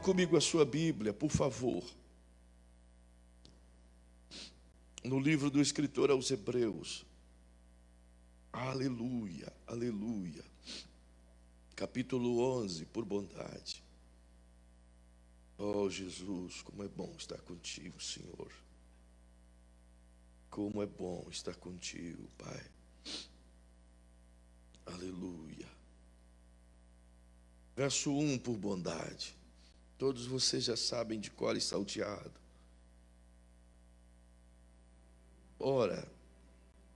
comigo a sua Bíblia, por favor. No livro do escritor aos Hebreus. Aleluia, aleluia. Capítulo 11, por bondade. Oh, Jesus, como é bom estar contigo, Senhor. Como é bom estar contigo, Pai. Aleluia. Verso 1, por bondade. Todos vocês já sabem de cor e salteado. Ora,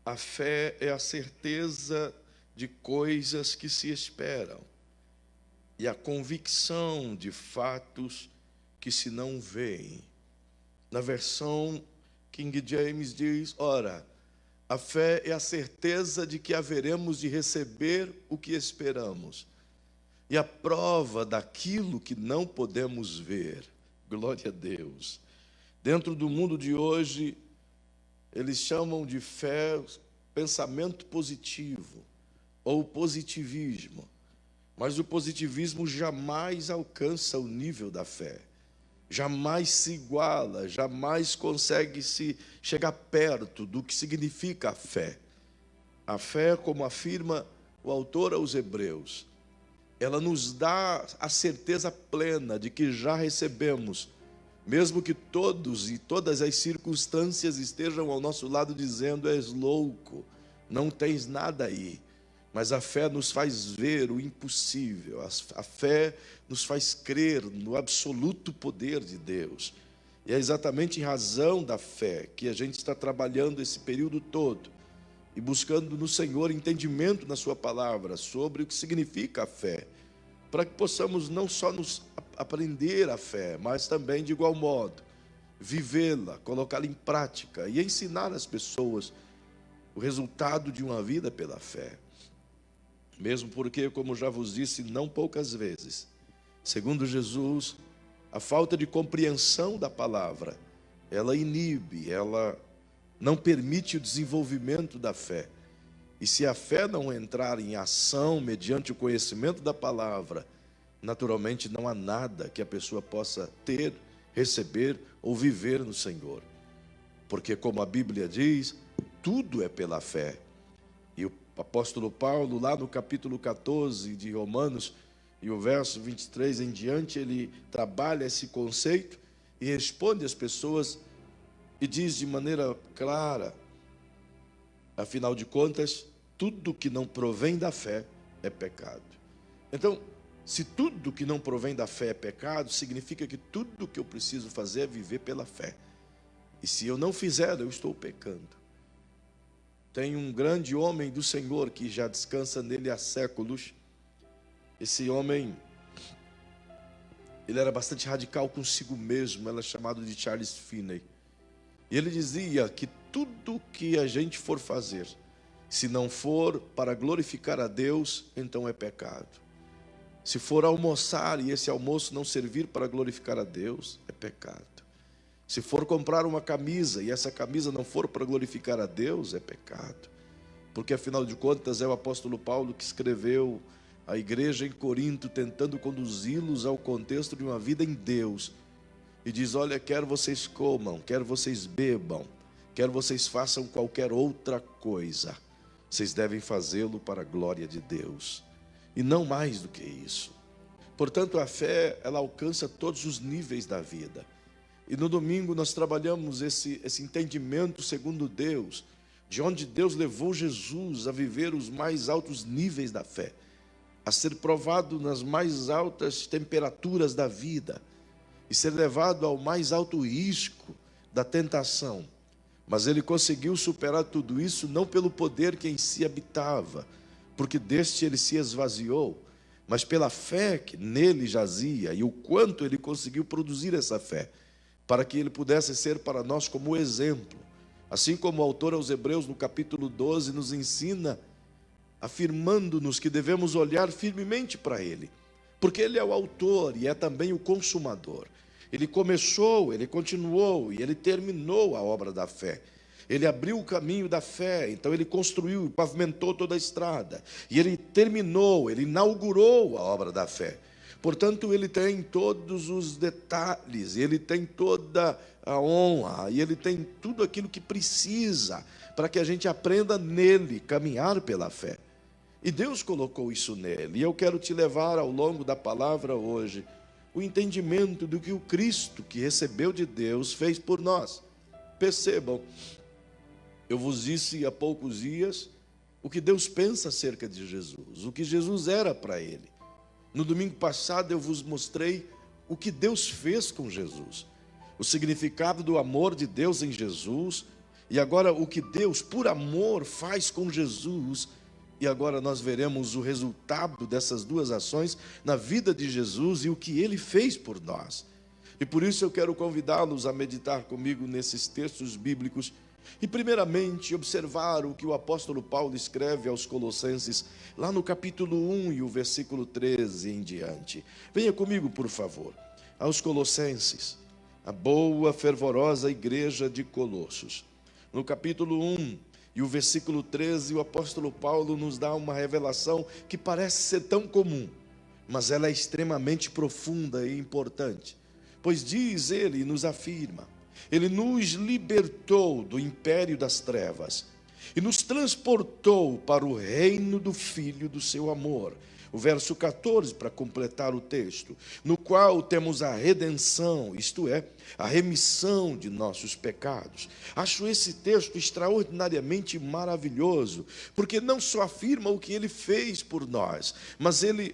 a fé é a certeza de coisas que se esperam e a convicção de fatos que se não veem. Na versão King James diz, ora, a fé é a certeza de que haveremos de receber o que esperamos e a prova daquilo que não podemos ver. Glória a Deus. Dentro do mundo de hoje, eles chamam de fé pensamento positivo ou positivismo. Mas o positivismo jamais alcança o nível da fé. Jamais se iguala, jamais consegue se chegar perto do que significa a fé. A fé, como afirma o autor aos Hebreus, ela nos dá a certeza plena de que já recebemos, mesmo que todos e todas as circunstâncias estejam ao nosso lado dizendo, és louco, não tens nada aí. Mas a fé nos faz ver o impossível, a fé nos faz crer no absoluto poder de Deus. E é exatamente em razão da fé que a gente está trabalhando esse período todo e buscando no Senhor entendimento na sua palavra sobre o que significa a fé, para que possamos não só nos aprender a fé, mas também, de igual modo, vivê-la, colocá-la em prática e ensinar às pessoas o resultado de uma vida pela fé. Mesmo porque, como já vos disse não poucas vezes, segundo Jesus, a falta de compreensão da palavra, ela inibe, ela não permite o desenvolvimento da fé. E se a fé não entrar em ação mediante o conhecimento da palavra, naturalmente não há nada que a pessoa possa ter, receber ou viver no Senhor. Porque, como a Bíblia diz, tudo é pela fé. E o apóstolo Paulo, lá no capítulo 14 de Romanos, e o verso 23 em diante, ele trabalha esse conceito e responde às pessoas e diz de maneira clara, afinal de contas, tudo que não provém da fé é pecado. Então, se tudo que não provém da fé é pecado, significa que tudo que eu preciso fazer é viver pela fé. E se eu não fizer, eu estou pecando. Tem um grande homem do Senhor que já descansa nele há séculos. Esse homem, ele era bastante radical consigo mesmo, ele é chamado de Charles Finney. E ele dizia que tudo que a gente for fazer, se não for para glorificar a Deus, então é pecado. Se for almoçar e esse almoço não servir para glorificar a Deus, é pecado. Se for comprar uma camisa e essa camisa não for para glorificar a Deus, é pecado. Porque afinal de contas é o apóstolo Paulo que escreveu à igreja em Corinto, tentando conduzi-los ao contexto de uma vida em Deus. E diz, olha, quer vocês comam, quer vocês bebam, quer vocês façam qualquer outra coisa, vocês devem fazê-lo para a glória de Deus. E não mais do que isso. Portanto, a fé, ela alcança todos os níveis da vida. E no domingo nós trabalhamos esse entendimento segundo Deus, de onde Deus levou Jesus a viver os mais altos níveis da fé, a ser provado nas mais altas temperaturas da vida, e ser levado ao mais alto risco da tentação. Mas ele conseguiu superar tudo isso não pelo poder que em si habitava, porque deste ele se esvaziou, mas pela fé que nele jazia e o quanto ele conseguiu produzir essa fé, para que ele pudesse ser para nós como exemplo. Assim como o autor aos Hebreus, no capítulo 12, nos ensina, afirmando-nos que devemos olhar firmemente para ele, porque ele é o autor e é também o consumador. Ele começou, ele continuou e ele terminou a obra da fé. Ele abriu o caminho da fé, então ele construiu e pavimentou toda a estrada. E ele terminou, ele inaugurou a obra da fé. Portanto, ele tem todos os detalhes, ele tem toda a honra, e ele tem tudo aquilo que precisa para que a gente aprenda nele, caminhar pela fé. E Deus colocou isso nele. E eu quero te levar ao longo da palavra hoje o entendimento do que o Cristo que recebeu de Deus fez por nós. Percebam, eu vos disse há poucos dias o que Deus pensa acerca de Jesus, o que Jesus era para ele. No domingo passado eu vos mostrei o que Deus fez com Jesus, o significado do amor de Deus em Jesus, e agora o que Deus, por amor, faz com Jesus. E agora nós veremos o resultado dessas duas ações na vida de Jesus e o que ele fez por nós. E por isso eu quero convidá-los a meditar comigo nesses textos bíblicos e, primeiramente, observar o que o apóstolo Paulo escreve aos Colossenses, lá no capítulo 1 e o versículo 13 em diante. Venha comigo, por favor, aos Colossenses, a boa, fervorosa igreja de Colossos. No capítulo 1 e o versículo 13, o apóstolo Paulo nos dá uma revelação que parece ser tão comum, mas ela é extremamente profunda e importante. Pois diz ele, nos afirma, ele nos libertou do império das trevas e nos transportou para o reino do Filho do seu amor. O verso 14, para completar o texto, no qual temos a redenção, isto é, a remissão de nossos pecados. Acho esse texto extraordinariamente maravilhoso, porque não só afirma o que ele fez por nós, mas ele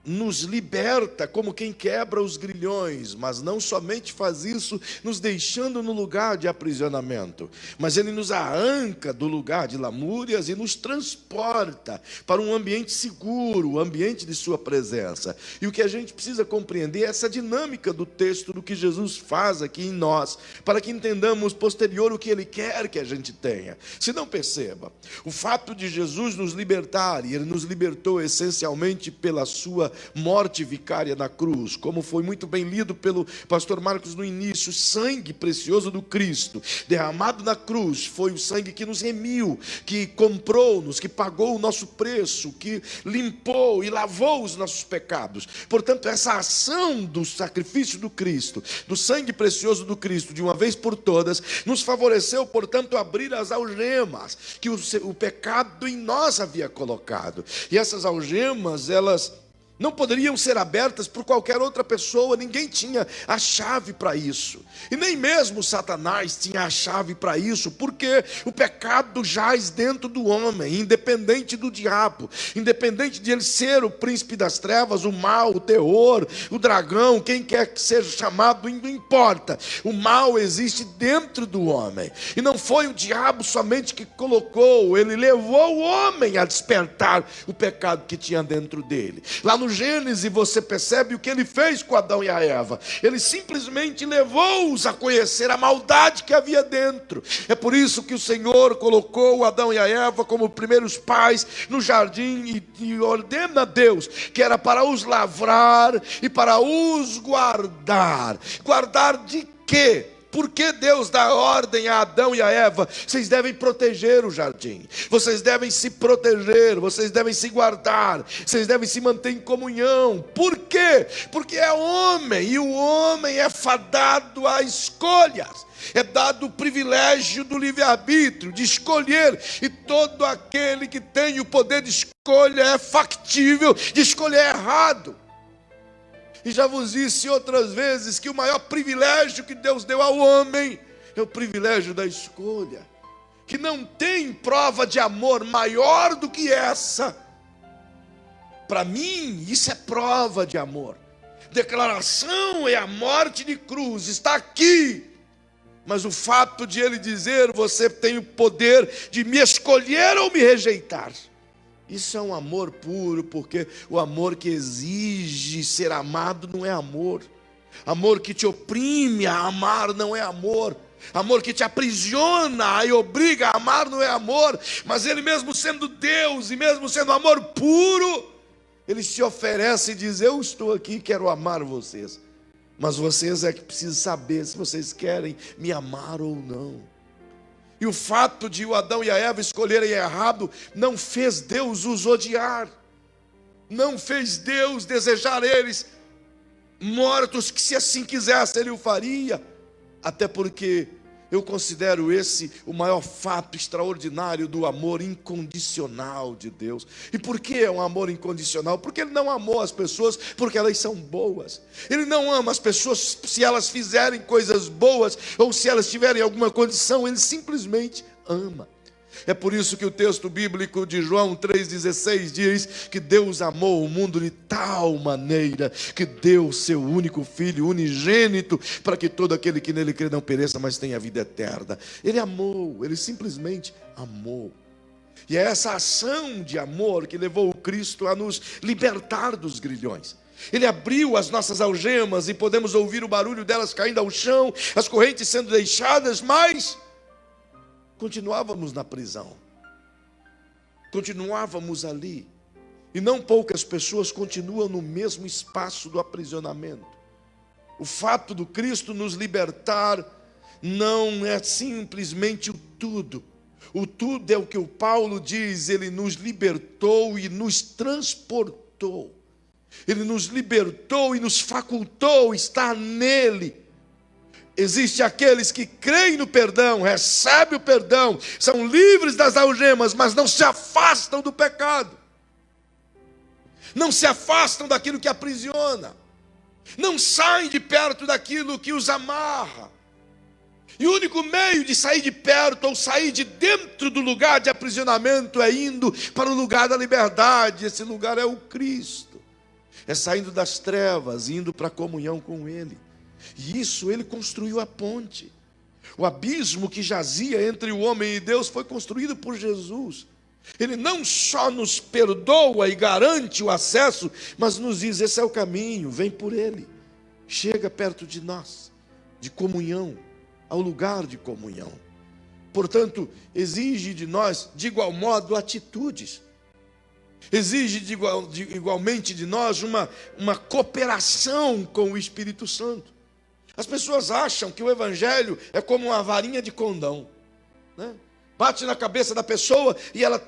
nos liberta como quem quebra os grilhões, mas não somente faz isso nos deixando no lugar de aprisionamento, mas ele nos arranca do lugar de lamúrias e nos transporta para um ambiente seguro, o ambiente de sua presença. E o que a gente precisa compreender é essa dinâmica do texto, do que Jesus faz aqui em nós, para que entendamos posterior o que ele quer que a gente tenha. Se não, perceba, o fato de Jesus nos libertar, e ele nos libertou essencialmente pela sua morte vicária na cruz, como foi muito bem lido pelo pastor Marcos no início, o sangue precioso do Cristo, derramado na cruz, foi o sangue que nos remiu, que comprou-nos, que pagou o nosso preço, que limpou e lavou os nossos pecados. Portanto, essa ação do sacrifício do Cristo, do sangue precioso do Cristo, de uma vez por todas, nos favoreceu, portanto, abrir as algemas que o pecado em nós havia colocado. E essas algemas, elas não poderiam ser abertas por qualquer outra pessoa, ninguém tinha a chave para isso. E nem mesmo Satanás tinha a chave para isso, porque o pecado jaz dentro do homem, independente do diabo, independente de ele ser o príncipe das trevas, o mal, o terror, o dragão, quem quer que seja chamado, não importa. O mal existe dentro do homem. E não foi o diabo somente que colocou, ele levou o homem a despertar o pecado que tinha dentro dele. Lá no Gênesis você percebe o que ele fez com Adão e a Eva. Ele simplesmente levou-os a conhecer a maldade que havia dentro. É por isso que o Senhor colocou Adão e a Eva como primeiros pais no jardim e ordena a Deus que era para os lavrar e para os guardar. Guardar de quê? Por que Deus dá ordem a Adão e a Eva? Vocês devem proteger o jardim, vocês devem se proteger, vocês devem se guardar, vocês devem se manter em comunhão. Por quê? Porque é homem, e o homem é fadado a escolhas. É dado o privilégio do livre-arbítrio, de escolher, e todo aquele que tem o poder de escolha é factível de escolher errado. E já vos disse outras vezes que o maior privilégio que Deus deu ao homem é o privilégio da escolha. Que não tem prova de amor maior do que essa. Para mim, isso é prova de amor. Declaração é a morte de cruz, está aqui. Mas o fato de ele dizer, você tem o poder de me escolher ou me rejeitar. Isso é um amor puro, porque o amor que exige ser amado não é amor. Amor que te oprime a amar não é amor. Amor que te aprisiona e obriga a amar não é amor. Mas ele, mesmo sendo Deus e mesmo sendo amor puro, ele se oferece e diz, eu estou aqui, quero amar vocês. Mas vocês é que precisam saber se vocês querem me amar ou não. E o fato de o Adão e a Eva escolherem errado não fez Deus os odiar. Não fez Deus desejar eles mortos, que se assim quisesse Ele o faria. Até porque eu considero esse o maior fato extraordinário do amor incondicional de Deus. E por que é um amor incondicional? Porque Ele não amou as pessoas porque elas são boas. Ele não ama as pessoas se elas fizerem coisas boas ou se elas tiverem alguma condição. Ele simplesmente ama. É por isso que o texto bíblico de João 3,16 diz que Deus amou o mundo de tal maneira que deu o seu único Filho unigênito, para que todo aquele que nele crê não pereça, mas tenha vida eterna. Ele amou, ele simplesmente amou. E é essa ação de amor que levou o Cristo a nos libertar dos grilhões. Ele abriu as nossas algemas e podemos ouvir o barulho delas caindo ao chão, as correntes sendo deixadas, mas continuávamos na prisão, continuávamos ali, e não poucas pessoas continuam no mesmo espaço do aprisionamento. O fato do Cristo nos libertar não é simplesmente o tudo é o que o Paulo diz: Ele nos libertou e nos transportou, Ele nos libertou e nos facultou estar nele. Existem aqueles que creem no perdão, recebem o perdão, são livres das algemas, mas não se afastam do pecado, não se afastam daquilo que aprisiona, não saem de perto daquilo que os amarra. E o único meio de sair de perto ou sair de dentro do lugar de aprisionamento é indo para o lugar da liberdade. Esse lugar é o Cristo, é saindo das trevas, indo para a comunhão com Ele. E isso Ele construiu a ponte. O abismo que jazia entre o homem e Deus foi construído por Jesus. Ele não só nos perdoa e garante o acesso, mas nos diz: esse é o caminho, vem por ele. Chega perto de nós, de comunhão, ao lugar de comunhão. Portanto, exige de nós, de igual modo, atitudes. Exige igualmente de nós uma cooperação com o Espírito Santo. As pessoas acham que o Evangelho é como uma varinha de condão, né? Bate na cabeça da pessoa e ela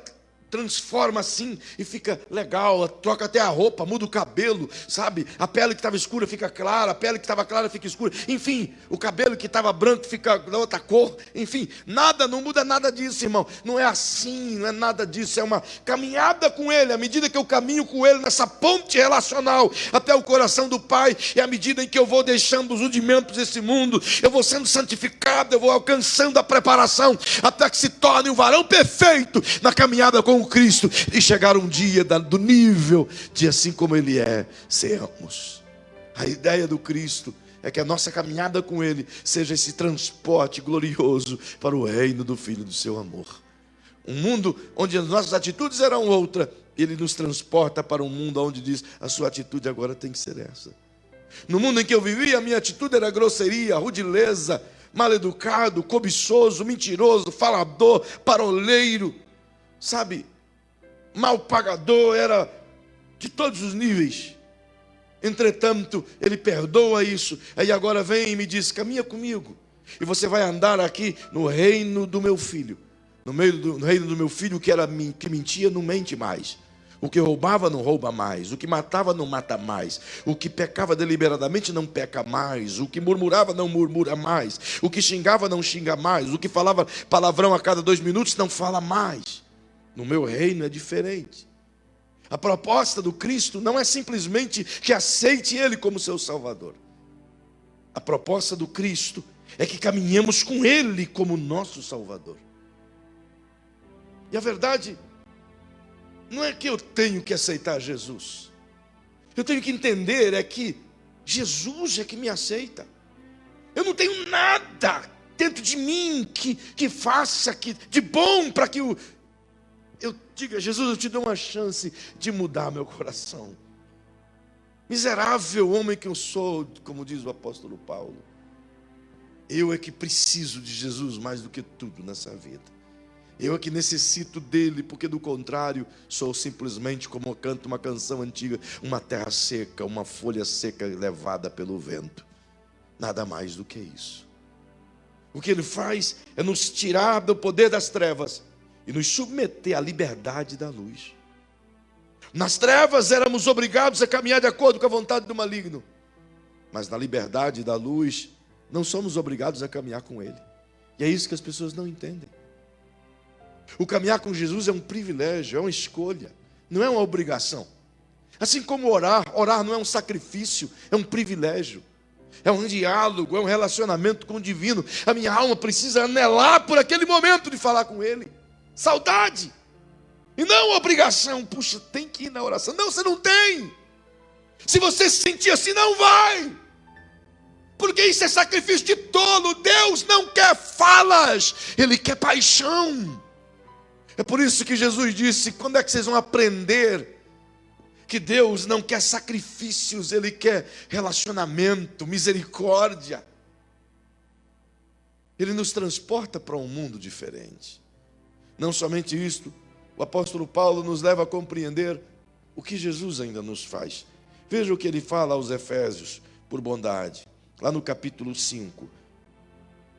transforma assim e fica legal, troca até a roupa, muda o cabelo, sabe? A pele que estava escura fica clara, a pele que estava clara fica escura, enfim, o cabelo que estava branco fica da outra cor, enfim, não muda nada disso, irmão. Não é assim, não é nada disso, é uma caminhada com Ele. À medida que eu caminho com Ele nessa ponte relacional até o coração do Pai, e à medida em que eu vou deixando os rudimentos desse mundo, eu vou sendo santificado, eu vou alcançando a preparação até que se torne um varão perfeito na caminhada com o Cristo, e chegar um dia do nível de assim como Ele é, sermos. A ideia do Cristo é que a nossa caminhada com Ele seja esse transporte glorioso para o reino do Filho do seu amor. Um mundo onde as nossas atitudes eram outra, Ele nos transporta para um mundo onde diz: a sua atitude agora tem que ser essa. No mundo em que eu vivia, a minha atitude era grosseria, rudileza, mal-educado, cobiçoso, mentiroso, falador, paroleiro, sabe, mal pagador, era de todos os níveis. Entretanto, Ele perdoa isso. Aí agora vem e me diz: caminha comigo, e você vai andar aqui no reino do meu filho. No reino do meu filho, que mentia não mente mais, o que roubava não rouba mais, o que matava não mata mais, o que pecava deliberadamente não peca mais, o que murmurava não murmura mais, o que xingava não xinga mais, o que falava palavrão a cada 2 minutos não fala mais. No meu reino é diferente. A proposta do Cristo não é simplesmente que aceite Ele como seu Salvador. A proposta do Cristo é que caminhemos com Ele como nosso Salvador. E a verdade não é que eu tenho que aceitar Jesus. Eu tenho que entender é que Jesus é que me aceita. Eu não tenho nada dentro de mim que faça de bom para que eu diga: Jesus, eu te dou uma chance de mudar meu coração. Miserável homem que eu sou, como diz o apóstolo Paulo. Eu é que preciso de Jesus mais do que tudo nessa vida. Eu é que necessito dele, porque do contrário, sou simplesmente, como canta uma canção antiga, uma terra seca, uma folha seca levada pelo vento. Nada mais do que isso. O que Ele faz é nos tirar do poder das trevas e nos submeter à liberdade da luz. Nas trevas éramos obrigados a caminhar de acordo com a vontade do maligno. Mas na liberdade da luz, não somos obrigados a caminhar com Ele. E é isso que as pessoas não entendem. O caminhar com Jesus é um privilégio, é uma escolha, não é uma obrigação. Assim como orar não é um sacrifício, é um privilégio. É um diálogo, é um relacionamento com o divino. A minha alma precisa anelar por aquele momento de falar com Ele. Saudade. E não obrigação. Puxa, tem que ir na oração. Não, você não tem. Se você se sentir assim, não vai. Porque isso é sacrifício de tolo. Deus não quer falas, Ele quer paixão. É por isso que Jesus disse: quando é que vocês vão aprender que Deus não quer sacrifícios, Ele quer relacionamento, misericórdia. Ele nos transporta para um mundo diferente. Não somente isto, o apóstolo Paulo nos leva a compreender o que Jesus ainda nos faz. Veja o que ele fala aos Efésios, por bondade, lá no capítulo 5,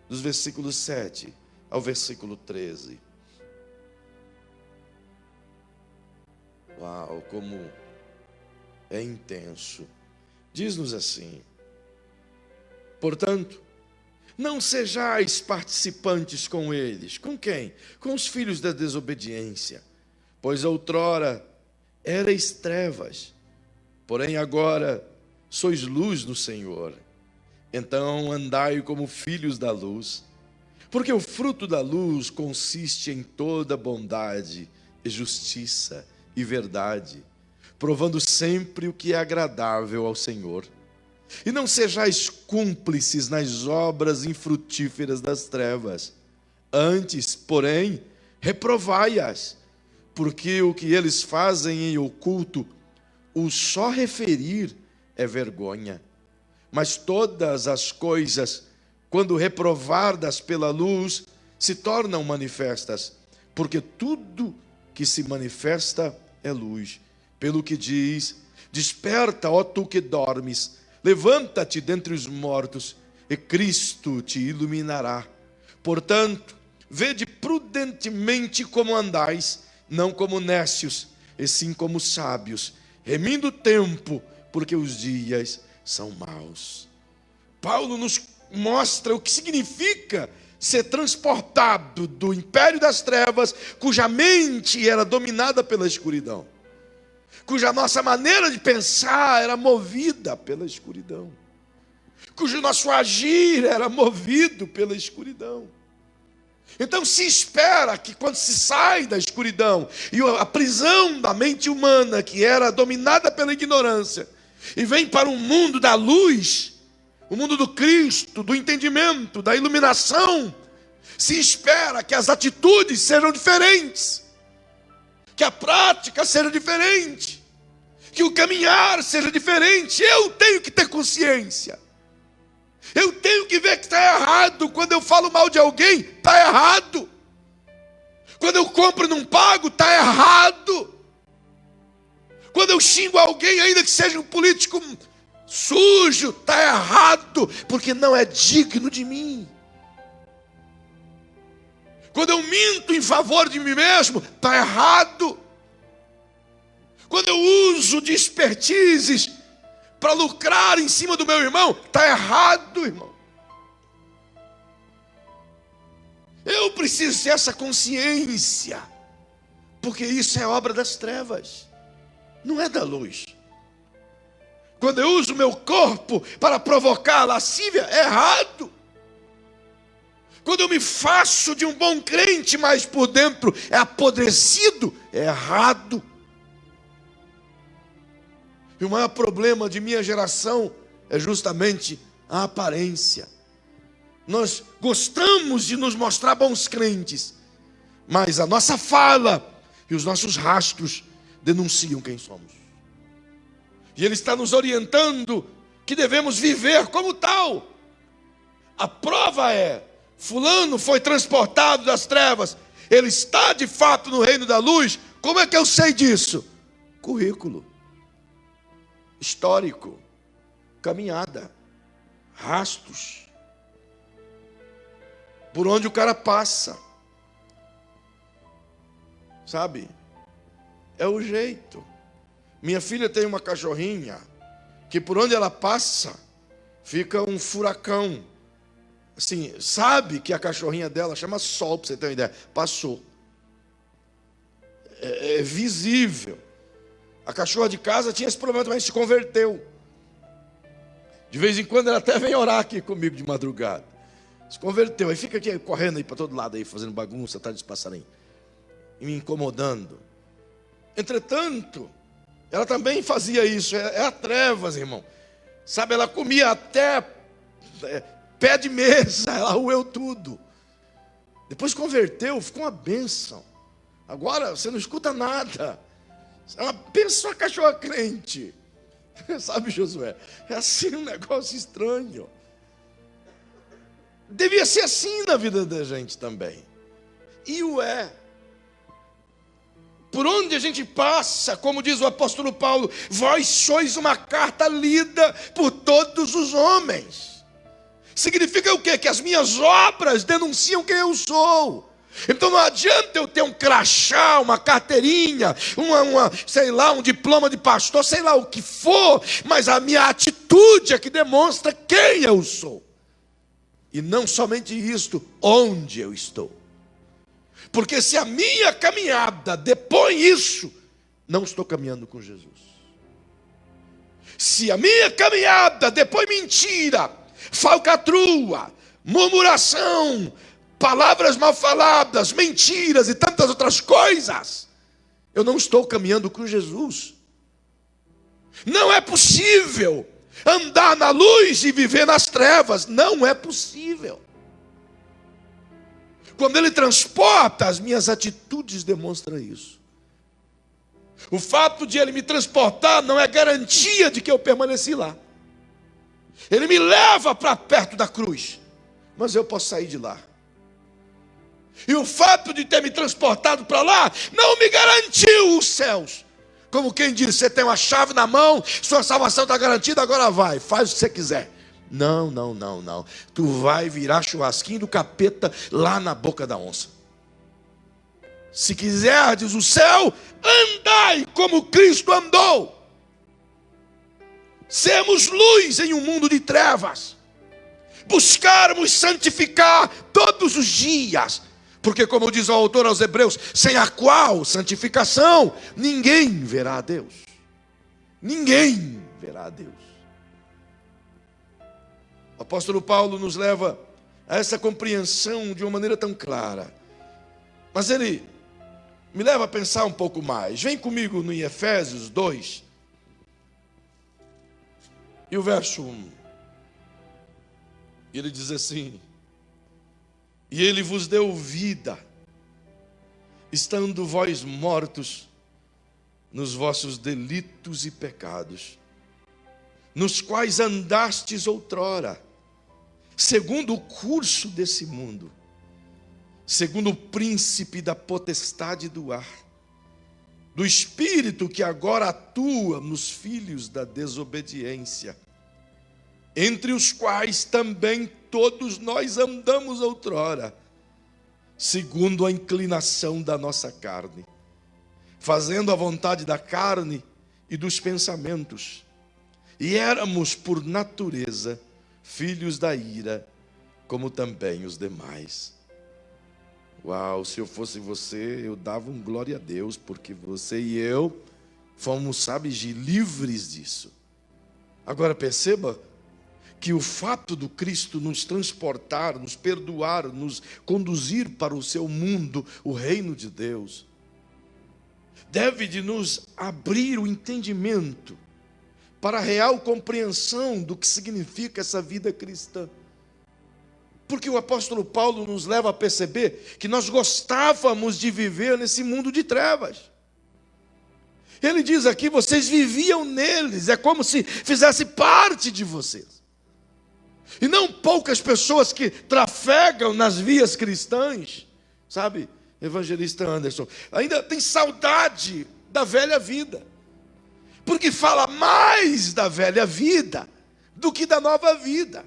dos versículos 7 ao versículo 13. Uau, como é intenso. Diz-nos assim: portanto, não sejais participantes com eles. Com quem? Com os filhos da desobediência. Pois outrora erais trevas, porém agora sois luz no Senhor. Então andai como filhos da luz, porque o fruto da luz consiste em toda bondade e justiça e verdade, provando sempre o que é agradável ao Senhor. E não sejais cúmplices nas obras infrutíferas das trevas. Antes, porém, reprovai-as, porque o que eles fazem em oculto, o só referir é vergonha. Mas todas as coisas, quando reprovadas pela luz, se tornam manifestas, porque tudo que se manifesta é luz. Pelo que diz: desperta, ó tu que dormes, levanta-te dentre os mortos, e Cristo te iluminará. Portanto, vede prudentemente como andais, não como nécios, e sim como sábios, remindo o tempo, porque os dias são maus. Paulo nos mostra o que significa ser transportado do império das trevas, cuja mente era dominada pela escuridão, cuja nossa maneira de pensar era movida pela escuridão, cujo nosso agir era movido pela escuridão. Então se espera que quando se sai da escuridão e a prisão da mente humana, que era dominada pela ignorância, e vem para um mundo da luz, o mundo do Cristo, do entendimento, da iluminação, se espera que as atitudes sejam diferentes, que a prática seja diferente, que o caminhar seja diferente. Eu tenho que ter consciência. Eu tenho que ver que está errado. Quando eu falo mal de alguém, está errado. Quando eu compro e não pago, está errado. Quando eu xingo alguém, ainda que seja um político sujo, está errado, porque não é digno de mim. Quando eu minto em favor de mim mesmo, está errado. Quando eu uso de expertises para lucrar em cima do meu irmão, está errado, irmão. Eu preciso ter essa consciência, porque isso é obra das trevas, não é da luz. Quando eu uso o meu corpo para provocar a lascívia, é errado. Quando eu me faço de um bom crente, mas por dentro é apodrecido, é errado. E o maior problema de minha geração é justamente a aparência. Nós gostamos de nos mostrar bons crentes, mas a nossa fala e os nossos rastros denunciam quem somos. E Ele está nos orientando que devemos viver como tal. A prova é: fulano foi transportado das trevas, ele está de fato no reino da luz. Como é que eu sei disso? Currículo, histórico, caminhada, rastros, por onde o cara passa, sabe? É o jeito. Minha filha tem uma cachorrinha que por onde ela passa fica um furacão. Assim, sabe que a cachorrinha dela chama Sol, para você ter uma ideia. Passou. É visível. A cachorra de casa tinha esse problema também, se converteu. De vez em quando ela até vem orar aqui comigo de madrugada. Se converteu, aí fica aqui correndo aí para todo lado aí, fazendo bagunça atrás dos passarinhos. E me incomodando. Entretanto, ela também fazia isso. É a trevas, irmão. Sabe, ela comia até pé de mesa, ela roeu tudo. Depois converteu, ficou uma bênção. Agora você não escuta nada. É uma bênção a cachorra crente. Sabe, Josué? É assim um negócio estranho. Devia ser assim na vida da gente também. E o é. Por onde a gente passa, como diz o apóstolo Paulo, vós sois uma carta lida por todos os homens. Significa o quê? Que as minhas obras denunciam quem eu sou. Então não adianta eu ter um crachá, uma carteirinha, sei lá, um diploma de pastor, sei lá o que for, mas a minha atitude é que demonstra quem eu sou. E não somente isto, onde eu estou. Porque se a minha caminhada depõe isso, não estou caminhando com Jesus. Se a minha caminhada depõe mentira, falcatrua, murmuração, palavras mal faladas, mentiras e tantas outras coisas, eu não estou caminhando com Jesus. Não é possível andar na luz e viver nas trevas. Não é possível. Quando Ele transporta, as minhas atitudes demonstram isso. O fato de Ele me transportar não é garantia de que eu permaneci lá. Ele me leva para perto da cruz, mas eu posso sair de lá. E o fato de ter me transportado para lá não me garantiu os céus. Como quem diz, você tem uma chave na mão, sua salvação está garantida, agora vai, faz o que você quiser. Não. Tu vai virar churrasquinho do capeta lá na boca da onça. Se quiserdes o céu, andai como Cristo andou. Sermos luz em um mundo de trevas. Buscarmos santificar todos os dias. Porque, como diz o autor aos Hebreus, sem a qual santificação ninguém verá a Deus. Ninguém verá a Deus. O apóstolo Paulo nos leva a essa compreensão de uma maneira tão clara. Mas ele me leva a pensar um pouco mais. Vem comigo no Efésios 2. E o verso 1. Ele diz assim: e Ele vos deu vida, estando vós mortos nos vossos delitos e pecados, nos quais andastes outrora, segundo o curso desse mundo, segundo o príncipe da potestade do ar, do espírito que agora atua nos filhos da desobediência, entre os quais também todos nós andamos outrora, segundo a inclinação da nossa carne, fazendo a vontade da carne e dos pensamentos, e éramos por natureza filhos da ira, como também os demais. Uau, se eu fosse você, eu dava um glória a Deus, porque você e eu fomos, sabe, livres disso. Agora perceba que o fato do Cristo nos transportar, nos perdoar, nos conduzir para o seu mundo, o reino de Deus, deve de nos abrir o entendimento para a real compreensão do que significa essa vida cristã. Porque o apóstolo Paulo nos leva a perceber que nós gostávamos de viver nesse mundo de trevas. Ele diz aqui, vocês viviam neles, é como se fizesse parte de vocês. E não poucas pessoas que trafegam nas vias cristãs, sabe, evangelista Anderson, ainda tem saudade da velha vida, porque fala mais da velha vida do que da nova vida,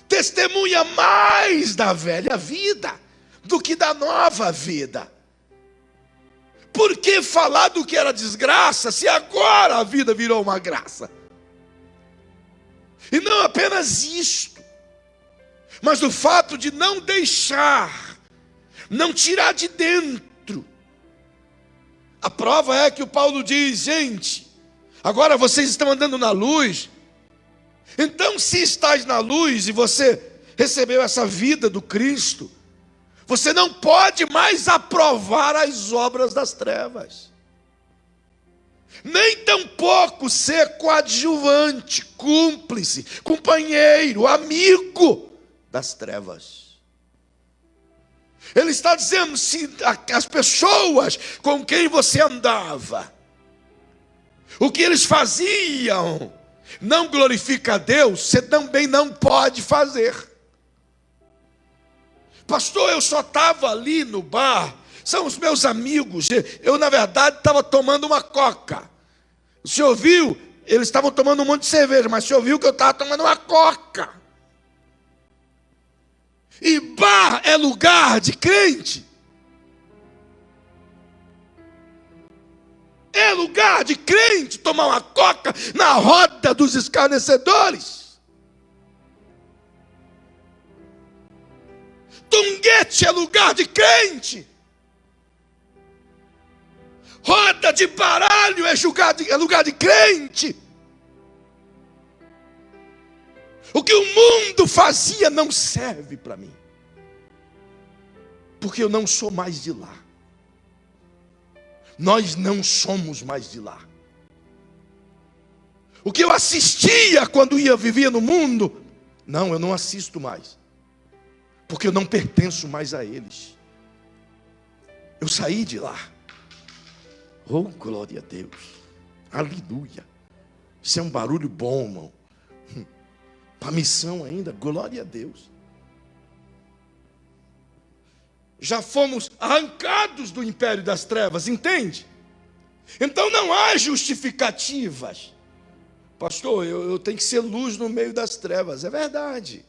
testemunha mais da velha vida do que da nova vida. por que falar do que era desgraça, se agora a vida virou uma graça? E não apenas isto, mas o fato de não deixar, não tirar de dentro. A prova é que o Paulo diz: gente, agora vocês estão andando na luz, então se estás na luz e você recebeu essa vida do Cristo, você não pode mais aprovar as obras das trevas, nem tampouco ser coadjuvante, cúmplice, companheiro, amigo das trevas. Ele está dizendo: se as pessoas com quem você andava, o que eles faziam não glorifica a Deus, você também não pode fazer. Pastor, eu só estava ali no bar, são os meus amigos, eu na verdade estava tomando uma coca. O senhor viu? Eles estavam tomando um monte de cerveja, mas o senhor viu que eu estava tomando uma coca. E bar é lugar de crente? É lugar de crente tomar uma coca na roda dos escarnecedores? Tunguete é lugar de crente? Roda de baralho é lugar de crente? O que o mundo fazia não serve para mim, porque eu não sou mais de lá. Nós não somos mais de lá. O que eu assistia quando vivia no mundo, não, eu não assisto mais, porque eu não pertenço mais a eles. Eu saí de lá. Oh, glória a Deus. Aleluia. Isso é um barulho bom, irmão. Para a missão ainda, glória a Deus. Já fomos arrancados do império das trevas, entende? Então não há justificativas. Pastor, eu tenho que ser luz no meio das trevas. É verdade.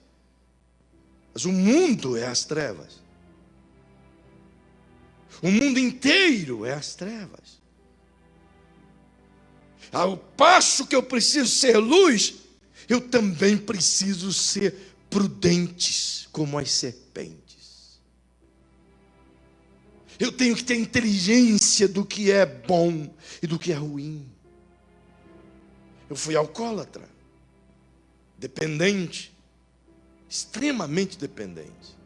Mas o mundo é as trevas. O mundo inteiro é as trevas. Ao passo que eu preciso ser luz, eu também preciso ser prudentes como as serpentes. Eu tenho que ter inteligência do que é bom e do que é ruim. Eu fui alcoólatra, dependente, extremamente dependente.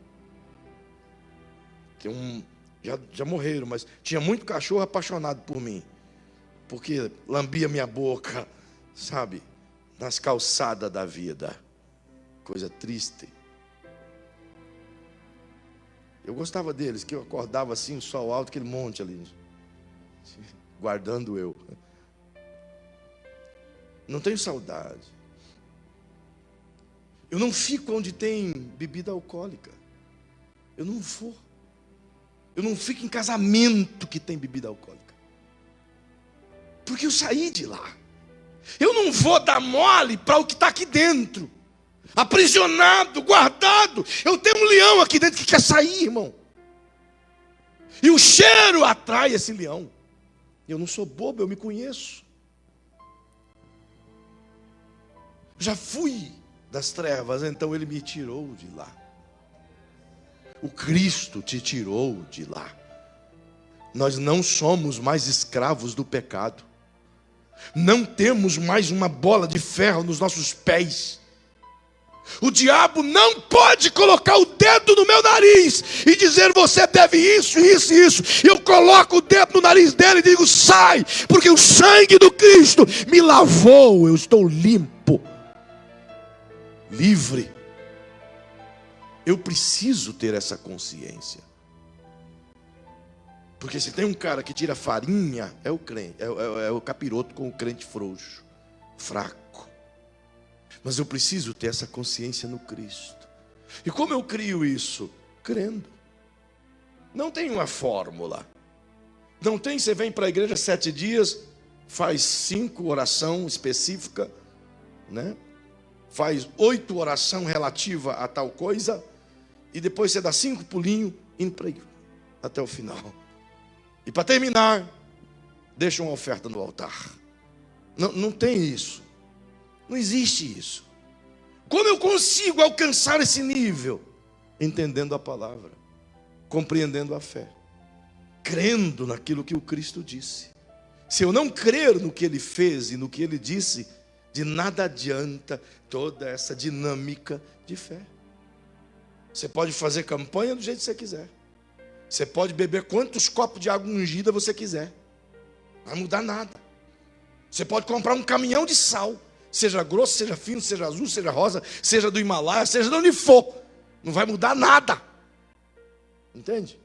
Já morreram, mas tinha muito cachorro apaixonado por mim, porque lambia minha boca, sabe, nas calçadas da vida. Coisa triste. Eu gostava deles, que eu acordava assim, o sol alto, aquele monte ali, guardando eu. Não tenho saudade. Eu não fico onde tem bebida alcoólica. Eu não vou. Eu não fico em casamento que tem bebida alcoólica, porque eu saí de lá. Eu não vou dar mole para o que está aqui dentro, aprisionado, guardado. Eu tenho um leão aqui dentro que quer sair, irmão, e o cheiro atrai esse leão. Eu não sou bobo, eu me conheço. Já fui das trevas, então ele me tirou de lá. O Cristo te tirou de lá. Nós não somos mais escravos do pecado. Não temos mais uma bola de ferro nos nossos pés. O diabo não pode colocar o dedo no meu nariz e dizer: você deve isso, isso e isso. Eu coloco o dedo no nariz dele e digo: sai, porque o sangue do Cristo me lavou. Eu estou limpo, livre. Eu preciso ter essa consciência. Porque se tem um cara que tira farinha, é o crente, é o capiroto com o crente frouxo, fraco. Mas eu preciso ter essa consciência no Cristo. E como eu crio isso? Crendo. Não tem uma fórmula. Não tem, você vem para a igreja 7 dias, faz 5 oração específica, né? Faz 8 oração relativa a tal coisa, e depois você dá 5 pulinhos indo para até o final. E para terminar, deixa uma oferta no altar. Não tem isso. Não existe isso. Como eu consigo alcançar esse nível? Entendendo a palavra, compreendendo a fé, crendo naquilo que o Cristo disse. Se eu não crer no que Ele fez e no que Ele disse, de nada adianta toda essa dinâmica de fé. Você pode fazer campanha do jeito que você quiser. Você pode beber quantos copos de água ungida você quiser. Não vai mudar nada. Você pode comprar um caminhão de sal, seja grosso, seja fino, seja azul, seja rosa, seja do Himalaia, seja de onde for. Não vai mudar nada. Entende?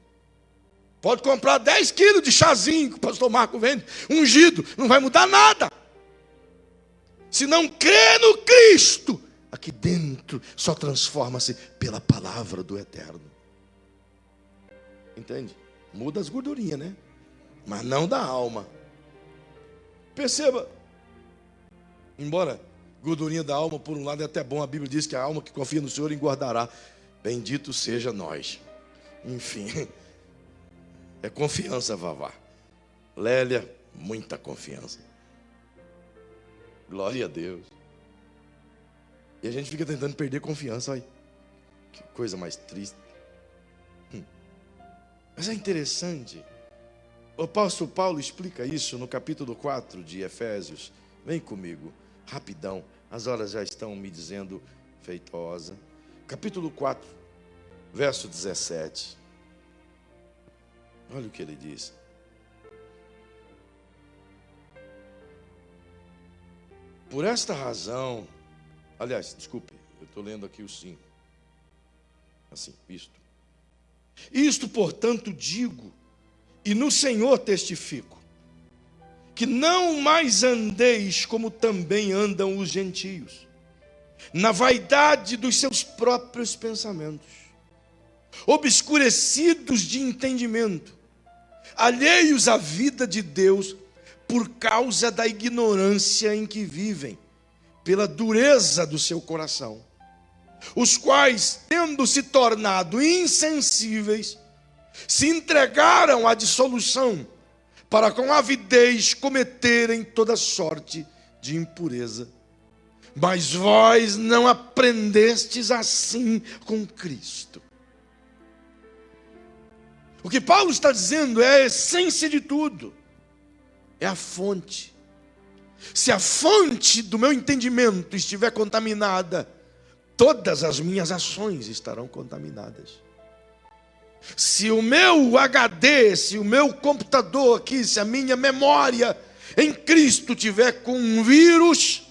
Pode comprar 10 quilos de chazinho que o pastor Marco vende, ungido. Não vai mudar nada. Se não crê no Cristo, aqui dentro só transforma-se pela palavra do Eterno. Entende? Muda as gordurinhas, né? Mas não da alma. Perceba. Embora gordurinha da alma, por um lado, é até bom. A Bíblia diz que a alma que confia no Senhor engordará. Bendito seja nós. Enfim. É confiança, Vavá. Lélia, muita confiança. Glória a Deus. E a gente fica tentando perder confiança. Olha. Que coisa mais triste. Mas é interessante. O apóstolo Paulo explica isso no capítulo 4 de Efésios. Vem comigo, rapidão. As horas já estão me dizendo feitosa. Capítulo 4, verso 17. Olha o que ele diz. Por esta razão, aliás, desculpe, eu estou lendo aqui o 5. Assim, isto, portanto, digo, e no Senhor testifico, que não mais andeis como também andam os gentios, na vaidade dos seus próprios pensamentos, obscurecidos de entendimento, alheios à vida de Deus, por causa da ignorância em que vivem, pela dureza do seu coração, os quais, tendo se tornado insensíveis, se entregaram à dissolução, para com avidez cometerem toda sorte de impureza. Mas vós não aprendestes assim com Cristo. O que Paulo está dizendo é a essência de tudo. É a fonte. Se a fonte do meu entendimento estiver contaminada, todas as minhas ações estarão contaminadas. Se o meu HD, se o meu computador aqui, se a minha memória em Cristo tiver com um vírus,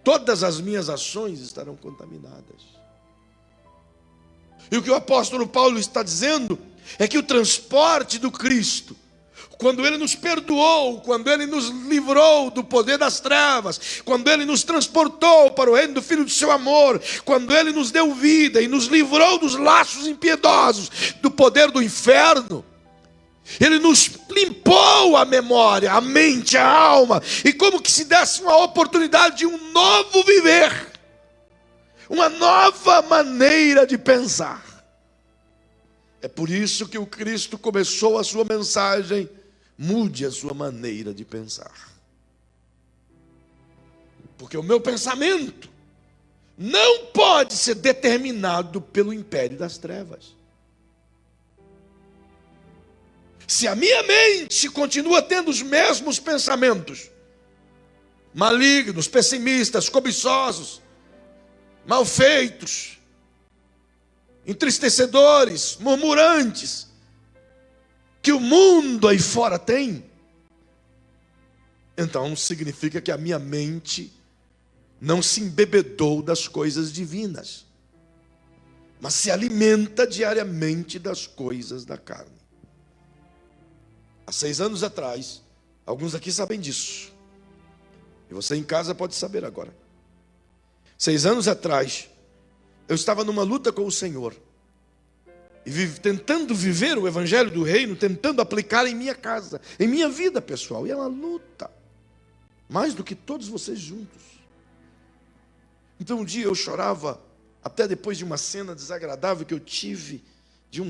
todas as minhas ações estarão contaminadas. E o que o apóstolo Paulo está dizendo é que o transporte do Cristo, quando Ele nos perdoou, quando Ele nos livrou do poder das trevas, quando Ele nos transportou para o reino do Filho do seu amor, quando Ele nos deu vida e nos livrou dos laços impiedosos, do poder do inferno, Ele nos limpou a memória, a mente, a alma, e como que se desse uma oportunidade de um novo viver, uma nova maneira de pensar. É por isso que o Cristo começou a sua mensagem: mude a sua maneira de pensar. Porque o meu pensamento não pode ser determinado pelo império das trevas. Se a minha mente continua tendo os mesmos pensamentos, malignos, pessimistas, cobiçosos, malfeitos, entristecedores, murmurantes, que o mundo aí fora tem, então significa que a minha mente não se embebedou das coisas divinas, mas se alimenta diariamente das coisas da carne. Há 6 anos atrás, alguns aqui sabem disso, e você em casa pode saber agora. 6 anos atrás, eu estava numa luta com o Senhor, e tentando viver o evangelho do reino, tentando aplicar em minha casa, em minha vida pessoal. E é uma luta, mais do que todos vocês juntos. Então um dia eu chorava, até depois de uma cena desagradável que eu tive, de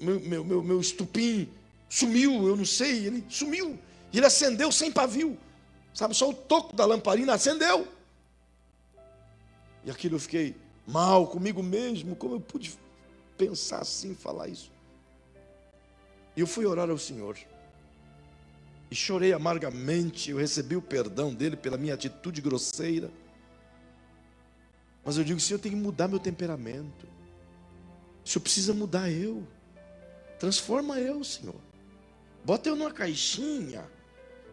meu estupim sumiu, eu não sei, ele sumiu. E ele acendeu sem pavio. Sabe, só o toco da lamparina acendeu. E aquilo eu fiquei mal comigo mesmo, como eu pude pensar assim, falar isso. E eu fui orar ao Senhor. E chorei amargamente, eu recebi o perdão dele pela minha atitude grosseira. Mas eu digo, Senhor, eu tenho que mudar meu temperamento. O Senhor precisa mudar eu. Transforma eu, Senhor. Bota eu numa caixinha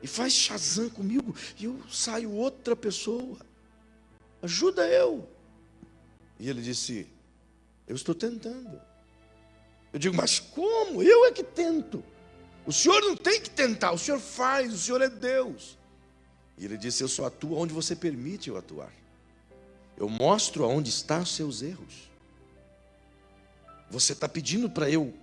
e faz Shazam comigo e eu saio outra pessoa. Ajuda eu. E ele disse, eu estou tentando. Eu digo, mas como? Eu é que tento. O Senhor não tem que tentar, o Senhor faz, o Senhor é Deus. E ele disse, eu só atuo onde você permite eu atuar. Eu mostro aonde estão os seus erros. Você está pedindo para eu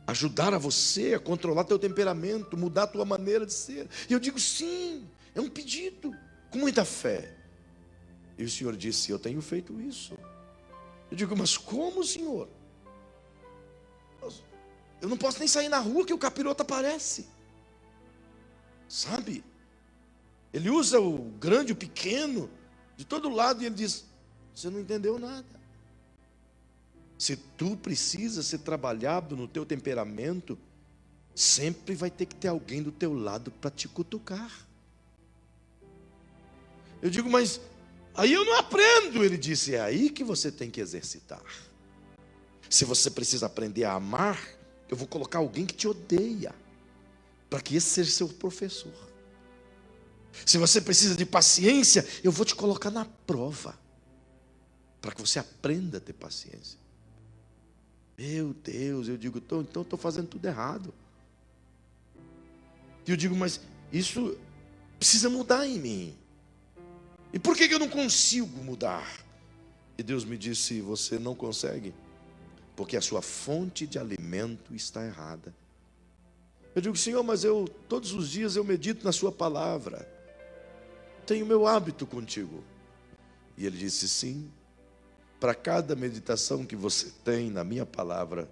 ajudar a você a controlar teu temperamento, mudar a tua maneira de ser. E eu digo, sim, é um pedido, com muita fé. E o Senhor disse, eu tenho feito isso. Eu digo, mas como, Senhor? Eu não posso nem sair na rua que o capiroto aparece. Sabe? Ele usa o grande, o pequeno, de todo lado, e ele diz, você não entendeu nada. Se tu precisa ser trabalhado no teu temperamento, sempre vai ter que ter alguém do teu lado para te cutucar. Eu digo, mas aí eu não aprendo. Ele disse, é aí que você tem que exercitar. Se você precisa aprender a amar, eu vou colocar alguém que te odeia, para que esse seja seu professor. Se você precisa de paciência, eu vou te colocar na prova, para que você aprenda a ter paciência. Meu Deus, eu digo, então estou fazendo tudo errado. E eu digo, mas isso precisa mudar em mim. E por que eu não consigo mudar? E Deus me disse, você não consegue, porque a sua fonte de alimento está errada. Eu digo, Senhor, mas todos os dias eu medito na sua palavra. Tenho meu hábito contigo. E ele disse, sim. Para cada meditação que você tem na minha palavra,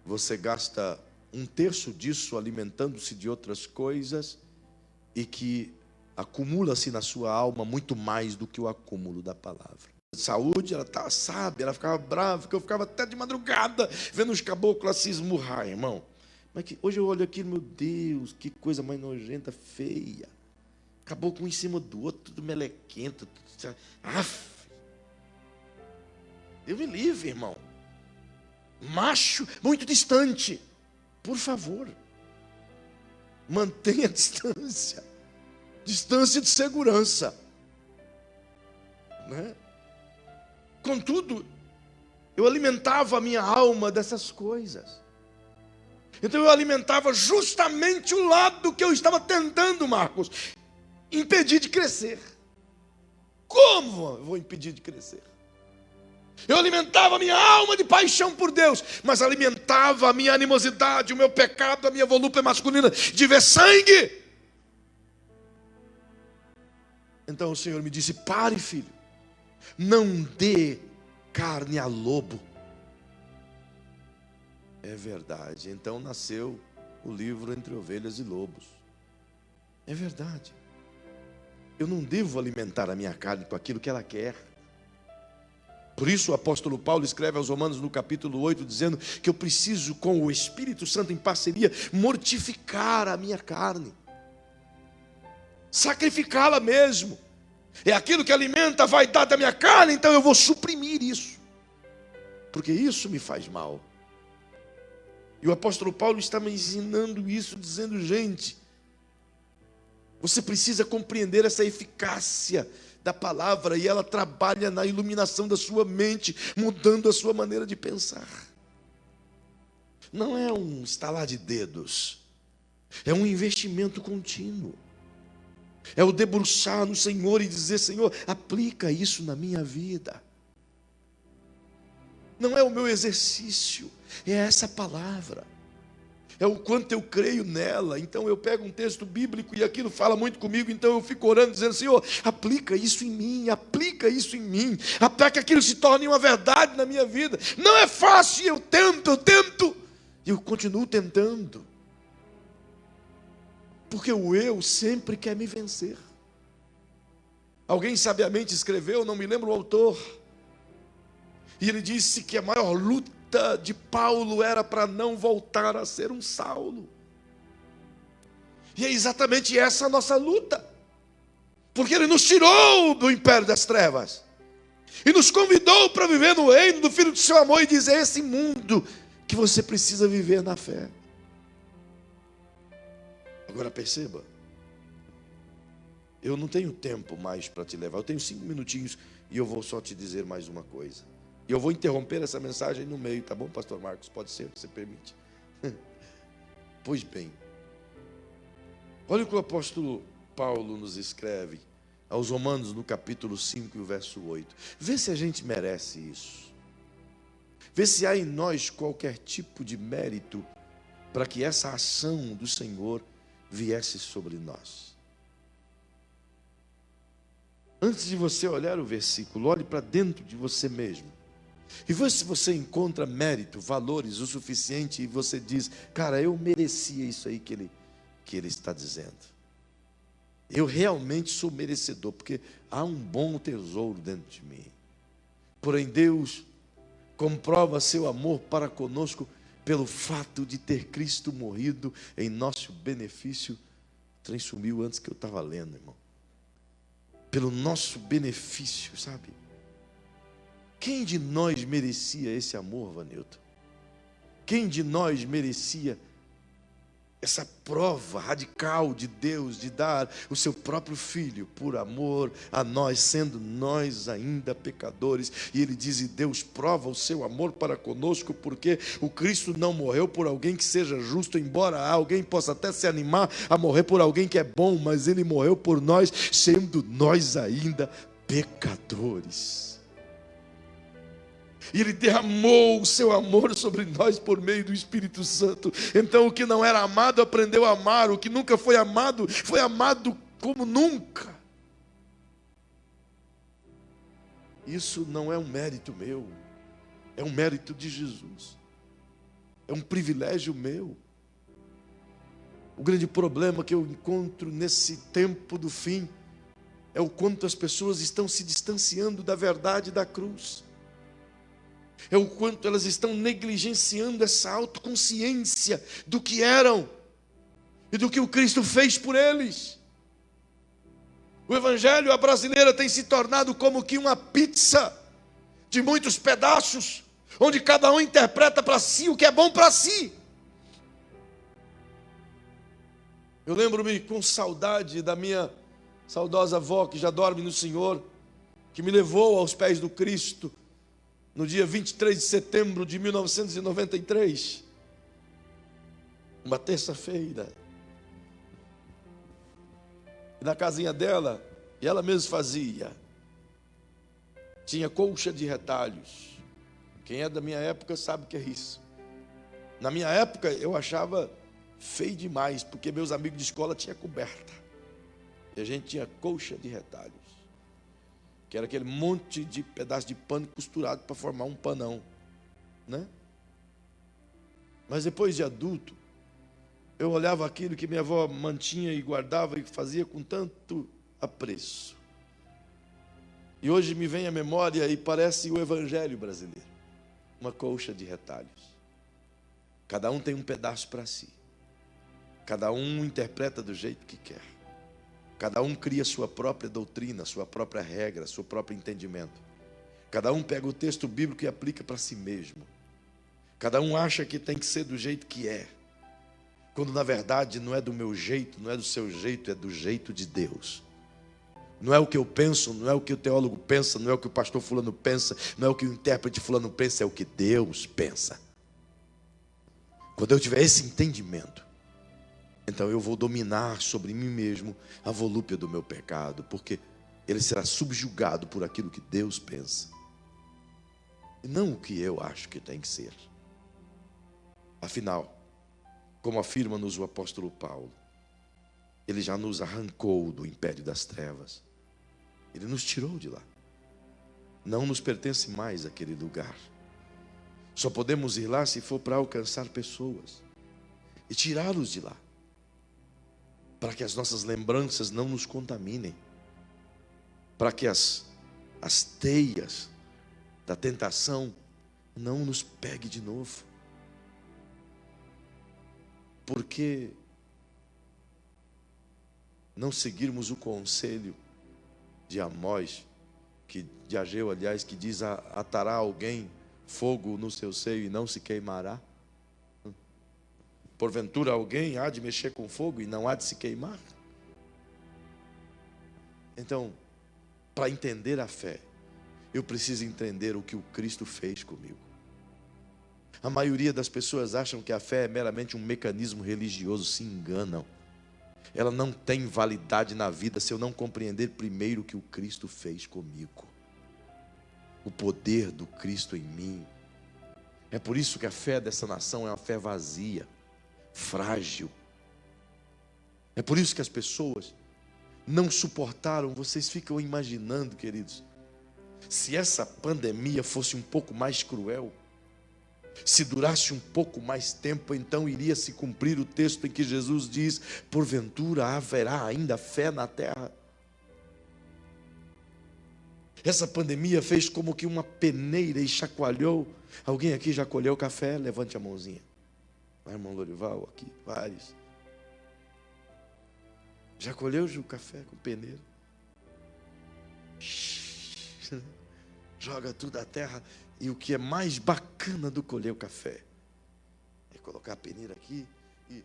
você gasta 1/3 disso alimentando-se de outras coisas e que acumula-se na sua alma muito mais do que o acúmulo da palavra. Saúde, ela estava sábia, ela ficava brava, porque eu ficava até de madrugada vendo os caboclos se esmurrar, irmão. Mas hoje eu olho aqui, meu Deus, que coisa mais nojenta, feia. Caboclo um em cima do outro, tudo melequento. Deus me livre, irmão. Macho, muito distante. Por favor, mantenha a distância. Distância de segurança. Né? Contudo, eu alimentava a minha alma dessas coisas. Então eu alimentava justamente o lado que eu estava tentando, Marcos, impedir de crescer. Como eu vou impedir de crescer? Eu alimentava a minha alma de paixão por Deus, mas alimentava a minha animosidade, o meu pecado, a minha volúpia masculina de ver sangue. Então o Senhor me disse, pare, filho, não dê carne a lobo. É verdade, então nasceu o livro Entre Ovelhas e Lobos. É verdade. Eu não devo alimentar a minha carne com aquilo que ela quer. Por isso o apóstolo Paulo escreve aos Romanos no capítulo 8, dizendo que eu preciso, com o Espírito Santo em parceria, mortificar a minha carne. Sacrificá-la mesmo. É aquilo que alimenta a vaidade da minha carne, então eu vou suprimir isso. Porque isso me faz mal. E o apóstolo Paulo está me ensinando isso, dizendo, gente, você precisa compreender essa eficácia da palavra, e ela trabalha na iluminação da sua mente, mudando a sua maneira de pensar. Não é um estalar de dedos, é um investimento contínuo. É o debruçar no Senhor e dizer, Senhor, aplica isso na minha vida. Não é o meu exercício, é essa palavra. é o quanto eu creio nela. Então eu pego um texto bíblico e aquilo fala muito comigo, então eu fico orando, dizendo: Senhor, aplica isso em mim, aplica isso em mim, até que aquilo se torne uma verdade na minha vida. Não é fácil, eu tento, e eu continuo tentando, porque o eu sempre quer me vencer. Alguém sabiamente escreveu, não me lembro o autor, e ele disse que a maior luta de Paulo era para não voltar a ser um Saulo. E é exatamente essa a nossa luta, porque ele nos tirou do império das trevas e nos convidou para viver no reino do Filho do seu amor, e dizer: é esse mundo que você precisa viver na fé. Agora perceba, eu não tenho tempo mais para te levar, eu tenho 5 minutinhos e eu vou só te dizer mais uma coisa. E eu vou interromper essa mensagem no meio, tá bom, pastor Marcos? Pode ser, você permite? Pois bem, olha o que o apóstolo Paulo nos escreve aos Romanos, no capítulo 5 e o verso 8. Vê se a gente merece isso. Vê se há em nós qualquer tipo de mérito para que essa ação do Senhor viesse sobre nós. Antes de você olhar o versículo, olhe para dentro de você mesmo e vê se você encontra mérito, valores o suficiente, e você diz: cara, eu merecia isso aí que ele está dizendo. Eu realmente sou merecedor, porque há um bom tesouro dentro de mim. Porém, Deus comprova seu amor para conosco pelo fato de ter Cristo morrido em nosso benefício. Trem sumiu antes que eu estava lendo, irmão. Pelo nosso benefício, sabe? Quem de nós merecia esse amor, Vanilton? Quem de nós merecia essa prova radical de Deus de dar o seu próprio Filho por amor a nós, sendo nós ainda pecadores? E ele diz: e Deus prova o seu amor para conosco, porque o Cristo não morreu por alguém que seja justo, embora alguém possa até se animar a morrer por alguém que é bom, mas ele morreu por nós, sendo nós ainda pecadores. E ele derramou o seu amor sobre nós por meio do Espírito Santo. Então o que não era amado aprendeu a amar, o que nunca foi amado como nunca. Isso não é um mérito meu, é um mérito de Jesus, é um privilégio meu. O grande problema que eu encontro nesse tempo do fim é o quanto as pessoas estão se distanciando da verdade da cruz. É o quanto elas estão negligenciando essa autoconsciência do que eram e do que o Cristo fez por eles. O evangelho, a brasileira, tem se tornado como que uma pizza de muitos pedaços, onde cada um interpreta para si o que é bom para si. Eu lembro-me com saudade da minha saudosa avó, que já dorme no Senhor, que me levou aos pés do Cristo no dia 23 de setembro de 1993, uma terça-feira. E na casinha dela, e ela mesma fazia, tinha colcha de retalhos. Quem é da minha época sabe o que é isso. Na minha época eu achava feio demais, porque meus amigos de escola tinham coberta, e a gente tinha colcha de retalhos, que era aquele monte de pedaço de pano costurado para formar um panão, né? Mas depois de adulto, eu olhava aquilo que minha avó mantinha e guardava e fazia com tanto apreço. E hoje me vem à memória e parece o evangelho brasileiro, uma colcha de retalhos. Cada um tem um pedaço para si. Cada um interpreta do jeito que quer. Cada um cria sua própria doutrina, sua própria regra, seu próprio entendimento. Cada um pega o texto bíblico e aplica para si mesmo. Cada um acha que tem que ser do jeito que é, quando na verdade não é do meu jeito, não é do seu jeito, é do jeito de Deus. Não é o que eu penso, não é o que o teólogo pensa, não é o que o pastor fulano pensa, não é o que o intérprete fulano pensa, é o que Deus pensa. Quando eu tiver esse entendimento, então eu vou dominar sobre mim mesmo a volúpia do meu pecado, porque ele será subjugado por aquilo que Deus pensa, e não o que eu acho que tem que ser. Afinal, Como afirma-nos o apóstolo Paulo, ele já nos arrancou do império das trevas. Ele nos tirou de lá. Não nos pertence mais aquele lugar. Só podemos ir lá se for para alcançar pessoas e tirá-los de lá, para que as nossas lembranças não nos contaminem, para que as teias da tentação não nos pegue de novo. Porque não seguirmos o conselho de Amós, de Ageu, aliás, que diz: atará alguém fogo no seu seio e não se queimará? Porventura alguém há de mexer com fogo e não há de se queimar? Então, para entender a fé, eu preciso entender o que o Cristo fez comigo. A maioria das pessoas acham que a fé é meramente um mecanismo religioso, se enganam. Ela não tem validade na vida se eu não compreender primeiro o que o Cristo fez comigo. O poder do Cristo em mim. É por isso que a fé dessa nação é uma fé vazia, frágil. É por isso que as pessoas não suportaram. Vocês ficam imaginando, queridos, se essa pandemia fosse um pouco mais cruel, se durasse um pouco mais tempo, então iria se cumprir o texto em que Jesus diz: porventura haverá ainda fé na terra. Essa pandemia fez como que uma peneira e chacoalhou. Alguém aqui já colheu café? Levante a mãozinha. Vai, irmão Lorival, aqui, vários. Já colheu o café com peneira? Joga tudo à terra. E o que é mais bacana do colher o café é colocar a peneira aqui e...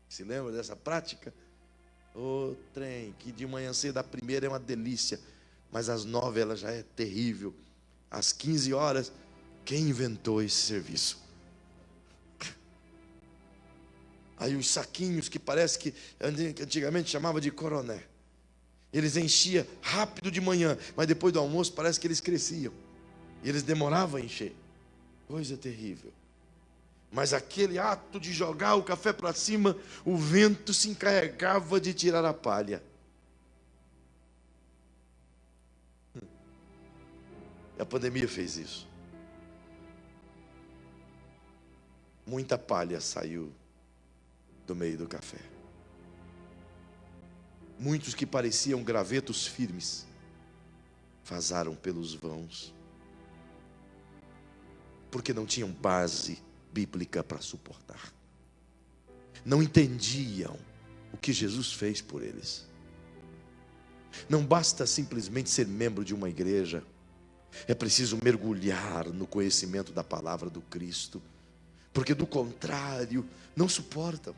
Se lembra dessa prática? Ô trem, que de manhã cedo a primeira é uma delícia, mas às 9 ela já é terrível. Às 15 horas, quem inventou esse serviço? Aí os saquinhos que parece que antigamente chamava de coroné. Eles enchiam rápido de manhã, mas depois do almoço parece que eles cresciam. E eles demoravam a encher. Coisa terrível. Mas aquele ato de jogar o café para cima, o vento se encarregava de tirar a palha. E a pandemia fez isso. Muita palha saiu do meio do café. Muitos que pareciam gravetos firmes vazaram pelos vãos, porque não tinham base bíblica para suportar. Não entendiam o que Jesus fez por eles. Não basta simplesmente ser membro de uma igreja. É preciso mergulhar no conhecimento da palavra do Cristo, porque do contrário, não suportam.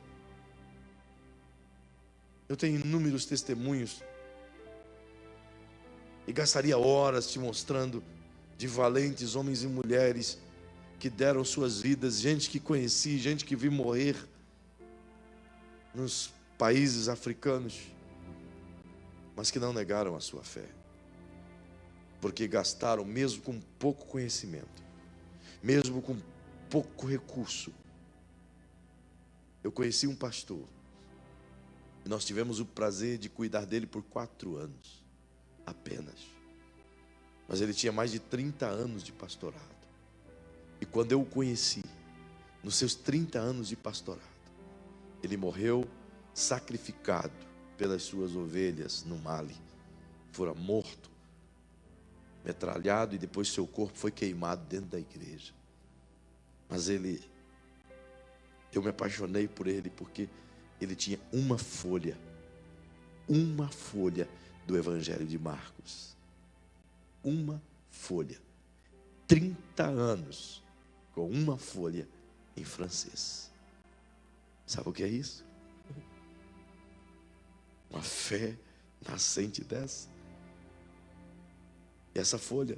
Eu tenho inúmeros testemunhos e gastaria horas te mostrando de valentes homens e mulheres que deram suas vidas, gente que conheci, gente que vi morrer nos países africanos, mas que não negaram a sua fé, porque gastaram, mesmo com pouco conhecimento, mesmo com pouco recurso. Eu conheci um pastor, e nós tivemos o prazer de cuidar dele por 4 anos, apenas. Mas ele tinha mais de 30 anos de pastorado. E quando eu o conheci, nos seus 30 anos de pastorado, ele morreu sacrificado pelas suas ovelhas no Mali. Fora morto, metralhado, e depois seu corpo foi queimado dentro da igreja. Mas eu me apaixonei por ele, porque ele tinha uma folha do Evangelho de Marcos. Uma folha. 30 anos com uma folha em francês. Sabe o que é isso? Uma fé nascente dessa. E essa folha,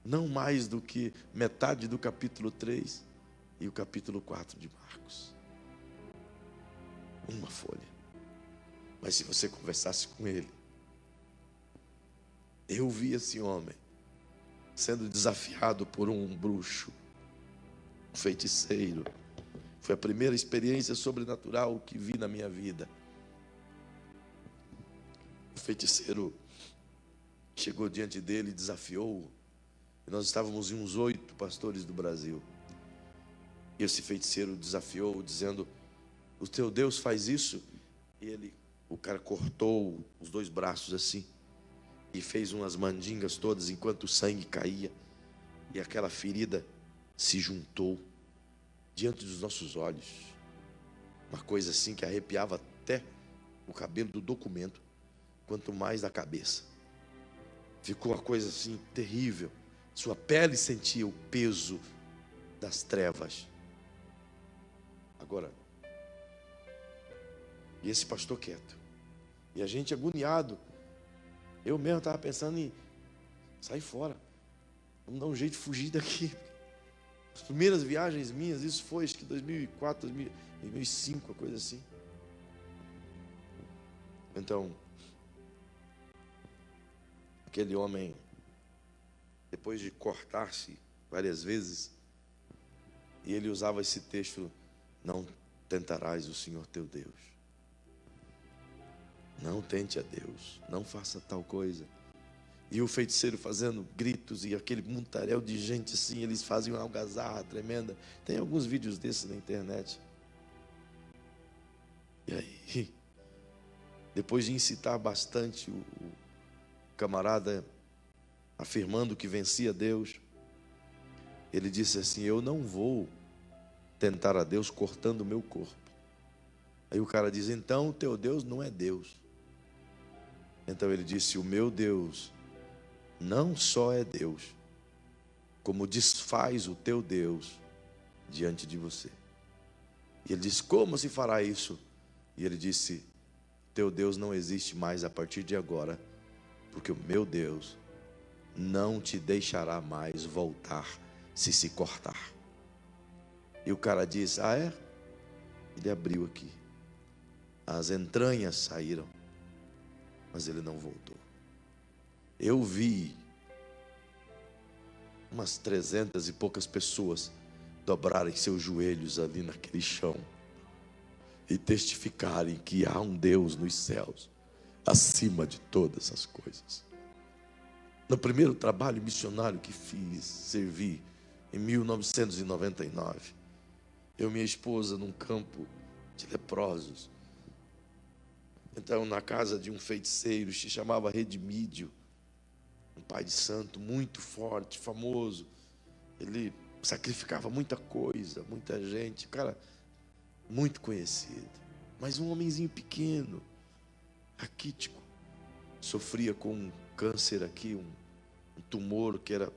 não mais do que metade do capítulo 3 e o capítulo 4 de Marcos. Uma folha. Mas se você conversasse com ele, eu vi esse homem sendo desafiado por um bruxo, um feiticeiro, Foi a primeira experiência sobrenatural que vi na minha vida. O feiticeiro chegou diante dele e desafiou-o. E nós estávamos em uns 8 pastores do Brasil. E esse feiticeiro desafiou-o, dizendo: o teu Deus faz isso? E o cara cortou os 2 braços assim, e fez umas mandingas todas enquanto o sangue caía. E aquela ferida se juntou diante dos nossos olhos. Uma coisa assim que arrepiava até o cabelo do documento, quanto mais da cabeça. Ficou uma coisa assim terrível. Sua pele sentia o peso das trevas. Agora, e esse pastor quieto, e a gente agoniado. Eu mesmo estava pensando em sair fora, vamos dar um jeito de fugir daqui. As primeiras viagens minhas, isso foi acho que 2004, 2005, uma coisa assim. Então, aquele homem, depois de cortar-se várias vezes, e ele usava esse texto: não tentarás o Senhor teu Deus. Não tente a Deus, não faça tal coisa. E o feiticeiro fazendo gritos, e aquele montaréu de gente assim, eles fazem uma algazarra tremenda. Tem alguns vídeos desses na internet. E aí, depois de incitar bastante o camarada, afirmando que vencia Deus, ele disse assim: eu não vou tentar a Deus cortando o meu corpo. Aí o cara diz: então o teu Deus não é Deus. Então ele disse: o meu Deus não só é Deus, como desfaz o teu Deus diante de você. E ele disse: como se fará isso? E ele disse: teu Deus não existe mais a partir de agora, porque o meu Deus não te deixará mais voltar se cortar. E o cara diz: ah, é? Ele abriu aqui, as entranhas saíram, mas ele não voltou. Eu vi umas 300 e poucas pessoas dobrarem seus joelhos ali naquele chão e testificarem que há um Deus nos céus, acima de todas as coisas. No primeiro trabalho missionário que fiz, servi em 1999, eu e minha esposa num campo de leprosos. Então, na casa de um feiticeiro, se chamava Redimídio, um pai de santo muito forte, famoso. Ele sacrificava muita coisa, muita gente, cara muito conhecido, mas um homenzinho pequeno, raquítico, sofria com um câncer aqui, um tumor que era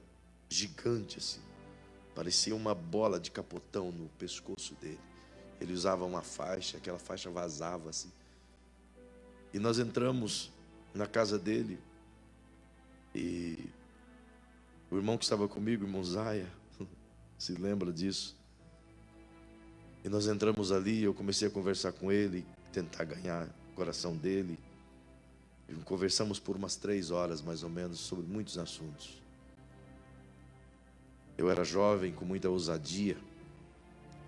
gigante assim, parecia uma bola de capotão no pescoço dele. Ele usava uma faixa, aquela faixa vazava assim. E nós entramos na casa dele, e o irmão que estava comigo, o irmão Zaia, se lembra disso. E nós entramos ali, eu comecei a conversar com ele, tentar ganhar o coração dele. E conversamos por umas 3 horas, mais ou menos, sobre muitos assuntos. Eu era jovem, com muita ousadia.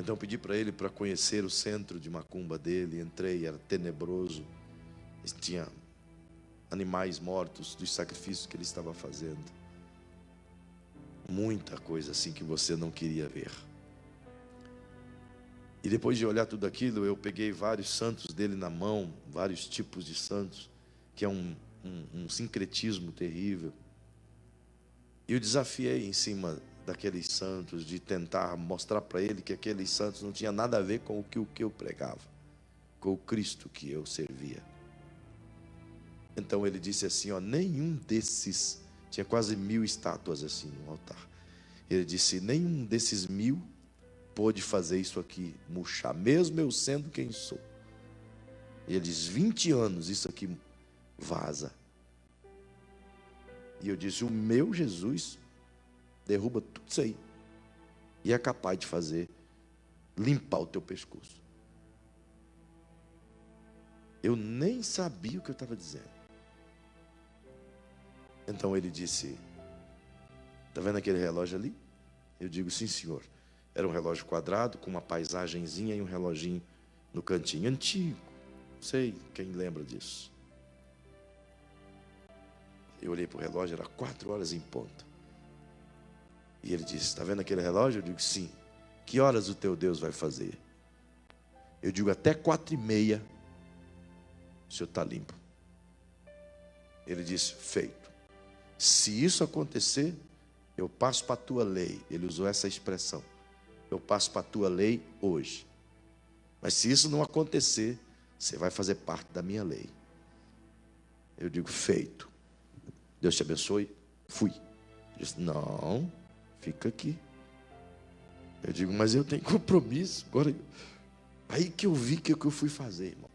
Então pedi para ele para conhecer o centro de macumba dele. Entrei, era tenebroso. Tinha animais mortos dos sacrifícios que ele estava fazendo. Muita coisa assim que você não queria ver. E depois de olhar tudo aquilo, eu peguei vários santos dele na mão, vários tipos de santos, que é um sincretismo terrível. E eu desafiei em cima daqueles santos, de tentar mostrar para ele que aqueles santos não tinham nada a ver com o que eu pregava, com o Cristo que eu servia. Então ele disse assim, ó, nenhum desses, tinha quase 1000 estátuas assim no altar. Ele disse, nenhum desses 1000 pôde fazer isso aqui, murchar, mesmo eu sendo quem sou. E ele diz, 20 anos isso aqui vaza. E eu disse, o meu Jesus derruba tudo isso aí e é capaz de fazer, limpar o teu pescoço. Eu nem sabia o que eu estava dizendo. Então ele disse, está vendo aquele relógio ali? Eu digo, sim senhor. Era um relógio quadrado com uma paisagenzinha e um reloginho no cantinho, antigo. Não sei quem lembra disso. Eu olhei para o relógio, era 4 horas em ponto. E ele disse: está vendo aquele relógio? Eu digo: sim. Que horas o teu Deus vai fazer? Eu digo: até 4h30 o senhor está limpo. Ele disse: feito. Se isso acontecer, eu passo para a tua lei. Ele usou essa expressão: eu passo para a tua lei hoje. Mas se isso não acontecer, você vai fazer parte da minha lei. Eu digo: feito. Deus te abençoe. Fui. Ele disse: não, fica aqui. Eu digo: mas eu tenho compromisso. Agora, aí que eu vi que eu fui fazer, irmão.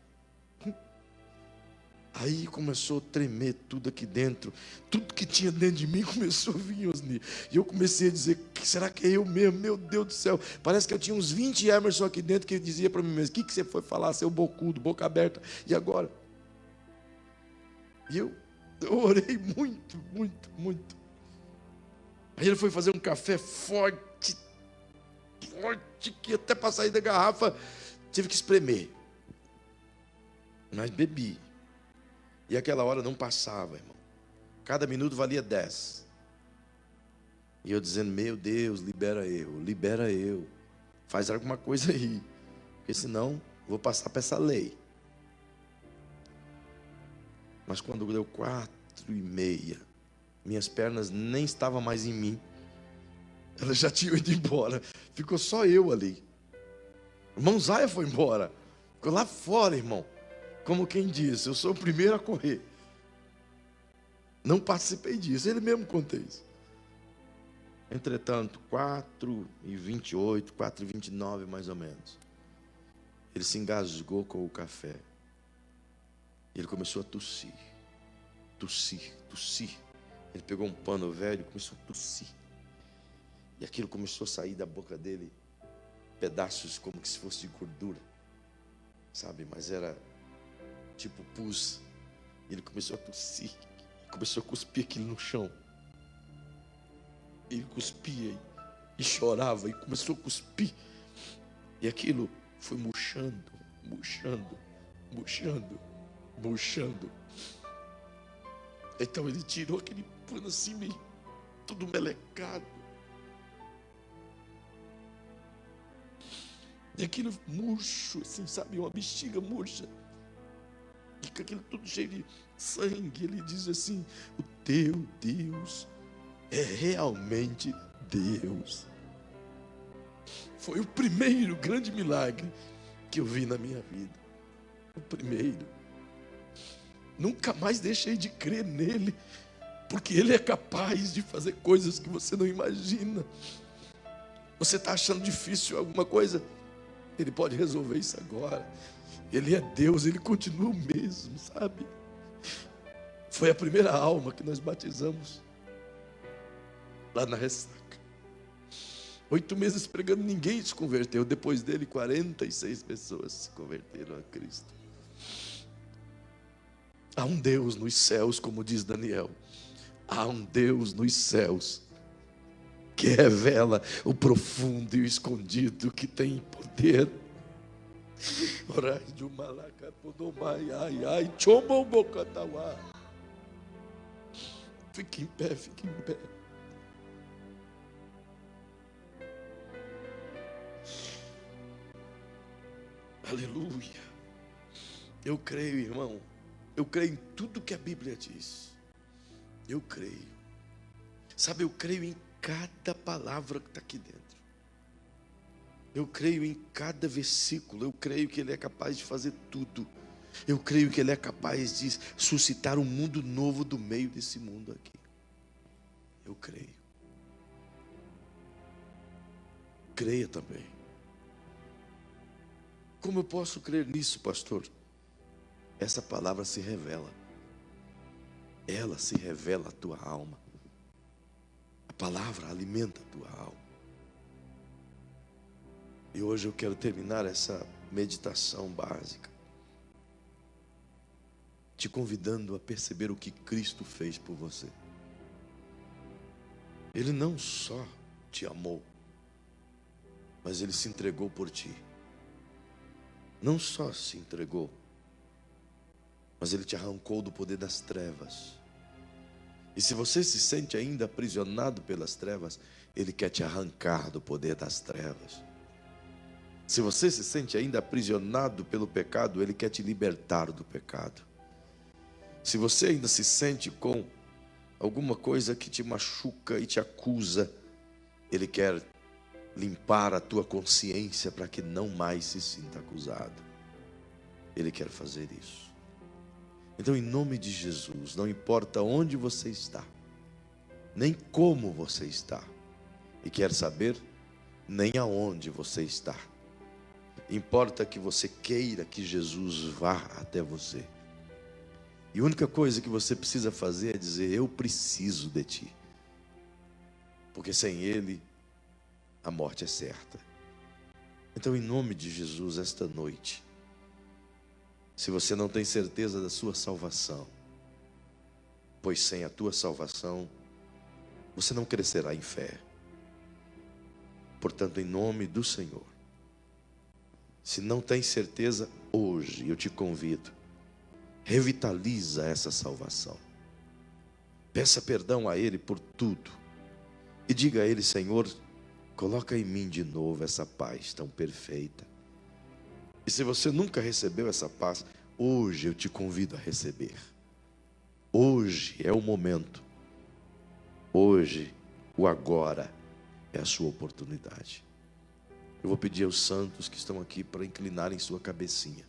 Aí começou a tremer tudo aqui dentro. Tudo que tinha dentro de mim começou a vir, Osni. E eu comecei a dizer: será que é eu mesmo? Meu Deus do céu. Parece que eu tinha uns 20 Emerson aqui dentro que dizia para mim mesmo: o que você foi falar, seu bocudo, boca aberta? E agora? E eu orei muito, muito, muito. Aí ele foi fazer um café forte, que até para sair da garrafa tive que espremer. Mas bebi. E aquela hora não passava, irmão. Cada minuto valia 10. E eu dizendo: meu Deus, libera eu. Faz alguma coisa aí. Porque senão vou passar para essa lei. Mas quando deu 4h30, minhas pernas nem estavam mais em mim. Elas já tinham ido embora. Ficou só eu ali. O irmão Zaya foi embora. Ficou lá fora, irmão. Como quem diz: eu sou o primeiro a correr. Não participei disso. Ele mesmo contou isso. Entretanto, 4h28, 4h29 mais ou menos, ele se engasgou com o café. Ele começou a tossir. Ele pegou um pano velho e começou a tossir. E aquilo começou a sair da boca dele, pedaços como que se fosse de gordura, sabe? Mas era tipo pus. Ele começou a tossir, começou a cuspir aquilo no chão. Ele cuspia e chorava e começou a cuspir. E aquilo foi murchando. Então ele tirou aquele pano assim, meio tudo melecado. E aquilo murcho, assim, sabe? Uma bexiga murcha. E com aquilo tudo cheio de sangue. Ele diz assim: o teu Deus é realmente Deus. Foi o primeiro grande milagre que eu vi na minha vida. O primeiro. Nunca mais deixei de crer nele, porque ele é capaz de fazer coisas que você não imagina. Você está achando difícil alguma coisa? Ele pode resolver isso agora. Ele é Deus, ele continua o mesmo, sabe? Foi a primeira alma que nós batizamos lá na ressaca. 8 meses pregando, ninguém se converteu. Depois dele, 46 pessoas se converteram a Cristo. Há um Deus nos céus, como diz Daniel. Há um Deus nos céus que revela o profundo e o escondido, que tem poder. Orai de malaca podomai, ai, chombo bocatauá. Fique em pé, fique em pé. Aleluia. Eu creio, irmão. Eu creio em tudo que a Bíblia diz. Eu creio. Sabe, eu creio em cada palavra que está aqui dentro. Eu creio em cada versículo. Eu creio que Ele é capaz de fazer tudo. Eu creio que Ele é capaz de suscitar um mundo novo do meio desse mundo aqui. Eu creio. Creia também. Como eu posso crer nisso, pastor? Essa palavra se revela. Ela se revela à tua alma. A palavra alimenta a tua alma. E hoje eu quero terminar essa meditação básica te convidando a perceber o que Cristo fez por você. Ele não só te amou, mas Ele se entregou por ti. Não só se entregou, mas Ele te arrancou do poder das trevas. E se você se sente ainda aprisionado pelas trevas, Ele quer te arrancar do poder das trevas. Se você se sente ainda aprisionado pelo pecado, Ele quer te libertar do pecado. Se você ainda se sente com alguma coisa que te machuca e te acusa, Ele quer limpar a tua consciência para que não mais se sinta acusado. Ele quer fazer isso. Então, em nome de Jesus, não importa onde você está, nem como você está, e quer saber, nem aonde você está. Importa que você queira que Jesus vá até você. E a única coisa que você precisa fazer é dizer: eu preciso de ti. Porque sem Ele, a morte é certa. Então, em nome de Jesus, esta noite, se você não tem certeza da sua salvação, pois sem a tua salvação, você não crescerá em fé. Portanto, em nome do Senhor, se não tem certeza, hoje eu te convido, revitaliza essa salvação. Peça perdão a Ele por tudo. E diga a Ele: Senhor, coloca em mim de novo essa paz tão perfeita. E se você nunca recebeu essa paz, hoje eu te convido a receber. Hoje é o momento. Hoje, o agora, é a sua oportunidade. Eu vou pedir aos santos que estão aqui para inclinarem sua cabecinha.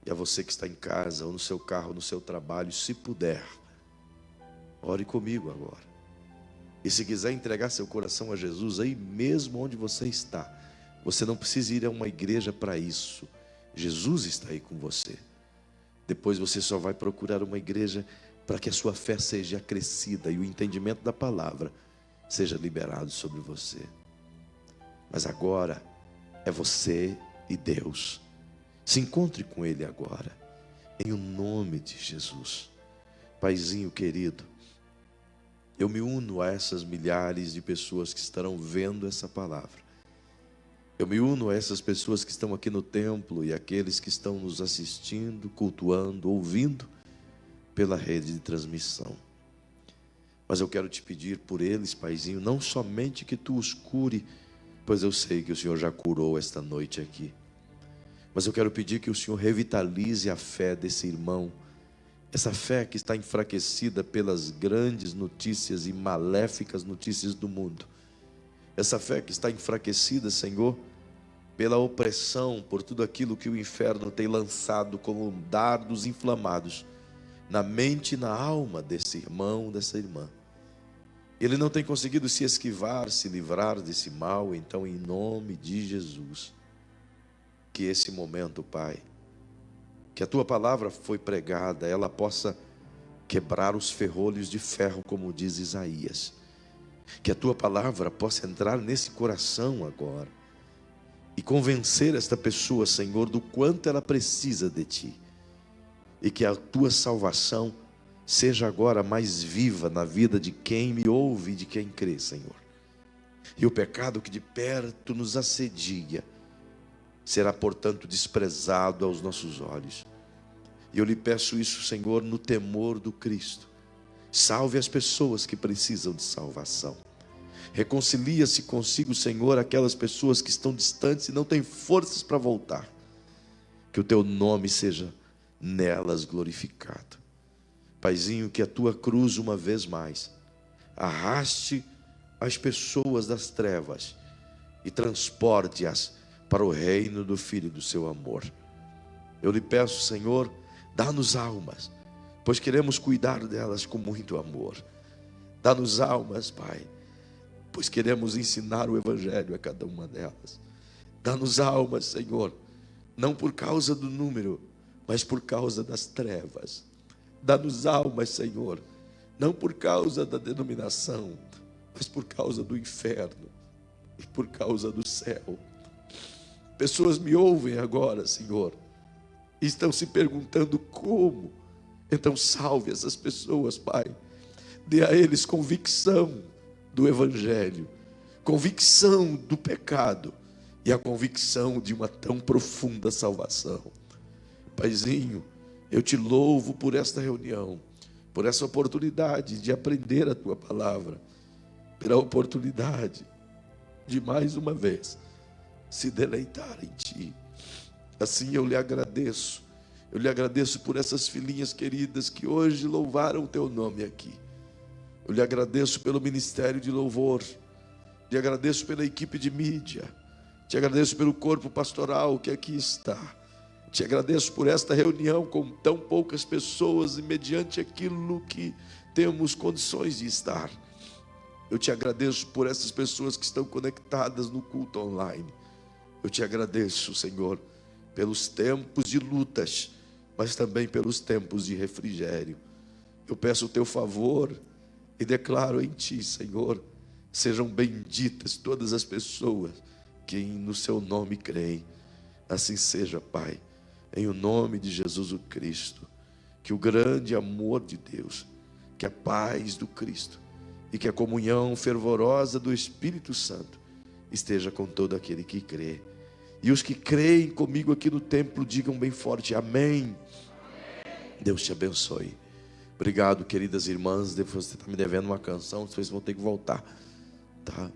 E a você que está em casa, ou no seu carro, ou no seu trabalho, se puder, ore comigo agora. E se quiser entregar seu coração a Jesus, aí mesmo onde você está, você não precisa ir a uma igreja para isso. Jesus está aí com você. Depois você só vai procurar uma igreja para que a sua fé seja acrescida e o entendimento da palavra seja liberado sobre você. Mas agora é você e Deus. Se encontre com Ele agora, em o nome de Jesus. Paizinho querido, eu me uno a essas milhares de pessoas que estarão vendo essa palavra. Eu me uno a essas pessoas que estão aqui no templo e aqueles que estão nos assistindo, cultuando, ouvindo pela rede de transmissão. Mas eu quero te pedir por eles, Paizinho, não somente que Tu os cure, pois eu sei que o Senhor já curou esta noite aqui. Mas eu quero pedir que o Senhor revitalize a fé desse irmão, essa fé que está enfraquecida pelas grandes notícias e maléficas notícias do mundo. Essa fé que está enfraquecida, Senhor, pela opressão, por tudo aquilo que o inferno tem lançado como dardos inflamados na mente e na alma desse irmão, dessa irmã. Ele não tem conseguido se esquivar, se livrar desse mal. Então, em nome de Jesus, que esse momento, Pai, que a Tua palavra foi pregada, ela possa quebrar os ferrolhos de ferro, como diz Isaías. Que a Tua palavra possa entrar nesse coração agora e convencer esta pessoa, Senhor, do quanto ela precisa de Ti. E que a Tua salvação seja agora mais viva na vida de quem me ouve e de quem crê, Senhor. E o pecado que de perto nos assedia será, portanto, desprezado aos nossos olhos. E eu lhe peço isso, Senhor, no temor do Cristo. Salve as pessoas que precisam de salvação. Reconcilia-se consigo, Senhor, aquelas pessoas que estão distantes e não têm forças para voltar. Que o Teu nome seja nelas glorificado. Paizinho, que a Tua cruz uma vez mais arraste as pessoas das trevas e transporte-as para o reino do Filho do Seu amor. Eu lhe peço, Senhor, dá-nos almas, pois queremos cuidar delas com muito amor. Dá-nos almas, Pai, pois queremos ensinar o Evangelho a cada uma delas. Dá-nos almas, Senhor, não por causa do número, mas por causa das trevas. Dá-nos almas, Senhor, não por causa da denominação, mas por causa do inferno e por causa do céu. Pessoas me ouvem agora, Senhor, e estão se perguntando como. Então salve essas pessoas, Pai. Dê a eles convicção do Evangelho, convicção do pecado, e a convicção de uma tão profunda salvação. Paizinho, eu te louvo por esta reunião, por essa oportunidade de aprender a tua palavra, pela oportunidade de mais uma vez se deleitar em ti. Assim eu lhe agradeço por essas filhinhas queridas que hoje louvaram o teu nome aqui. Eu lhe agradeço pelo ministério de louvor, lhe agradeço pela equipe de mídia, te agradeço pelo corpo pastoral que aqui está. Te agradeço por esta reunião com tão poucas pessoas e mediante aquilo que temos condições de estar. Eu te agradeço por essas pessoas que estão conectadas no culto online. Eu te agradeço, Senhor, pelos tempos de lutas, mas também pelos tempos de refrigério. Eu peço o teu favor e declaro em ti, Senhor, sejam benditas todas as pessoas que no seu nome creem. Assim seja, Pai, em o nome de Jesus o Cristo. Que o grande amor de Deus, que a paz do Cristo e que a comunhão fervorosa do Espírito Santo esteja com todo aquele que crê. E os que creem comigo aqui no templo, digam bem forte, amém. Deus te abençoe. Obrigado, queridas irmãs. Você está me devendo uma canção, vocês vão ter que voltar, tá?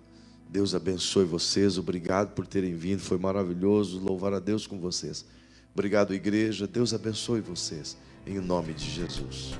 Deus abençoe vocês. Obrigado por terem vindo, foi maravilhoso louvar a Deus com vocês. Obrigado, igreja. Deus abençoe vocês, em nome de Jesus.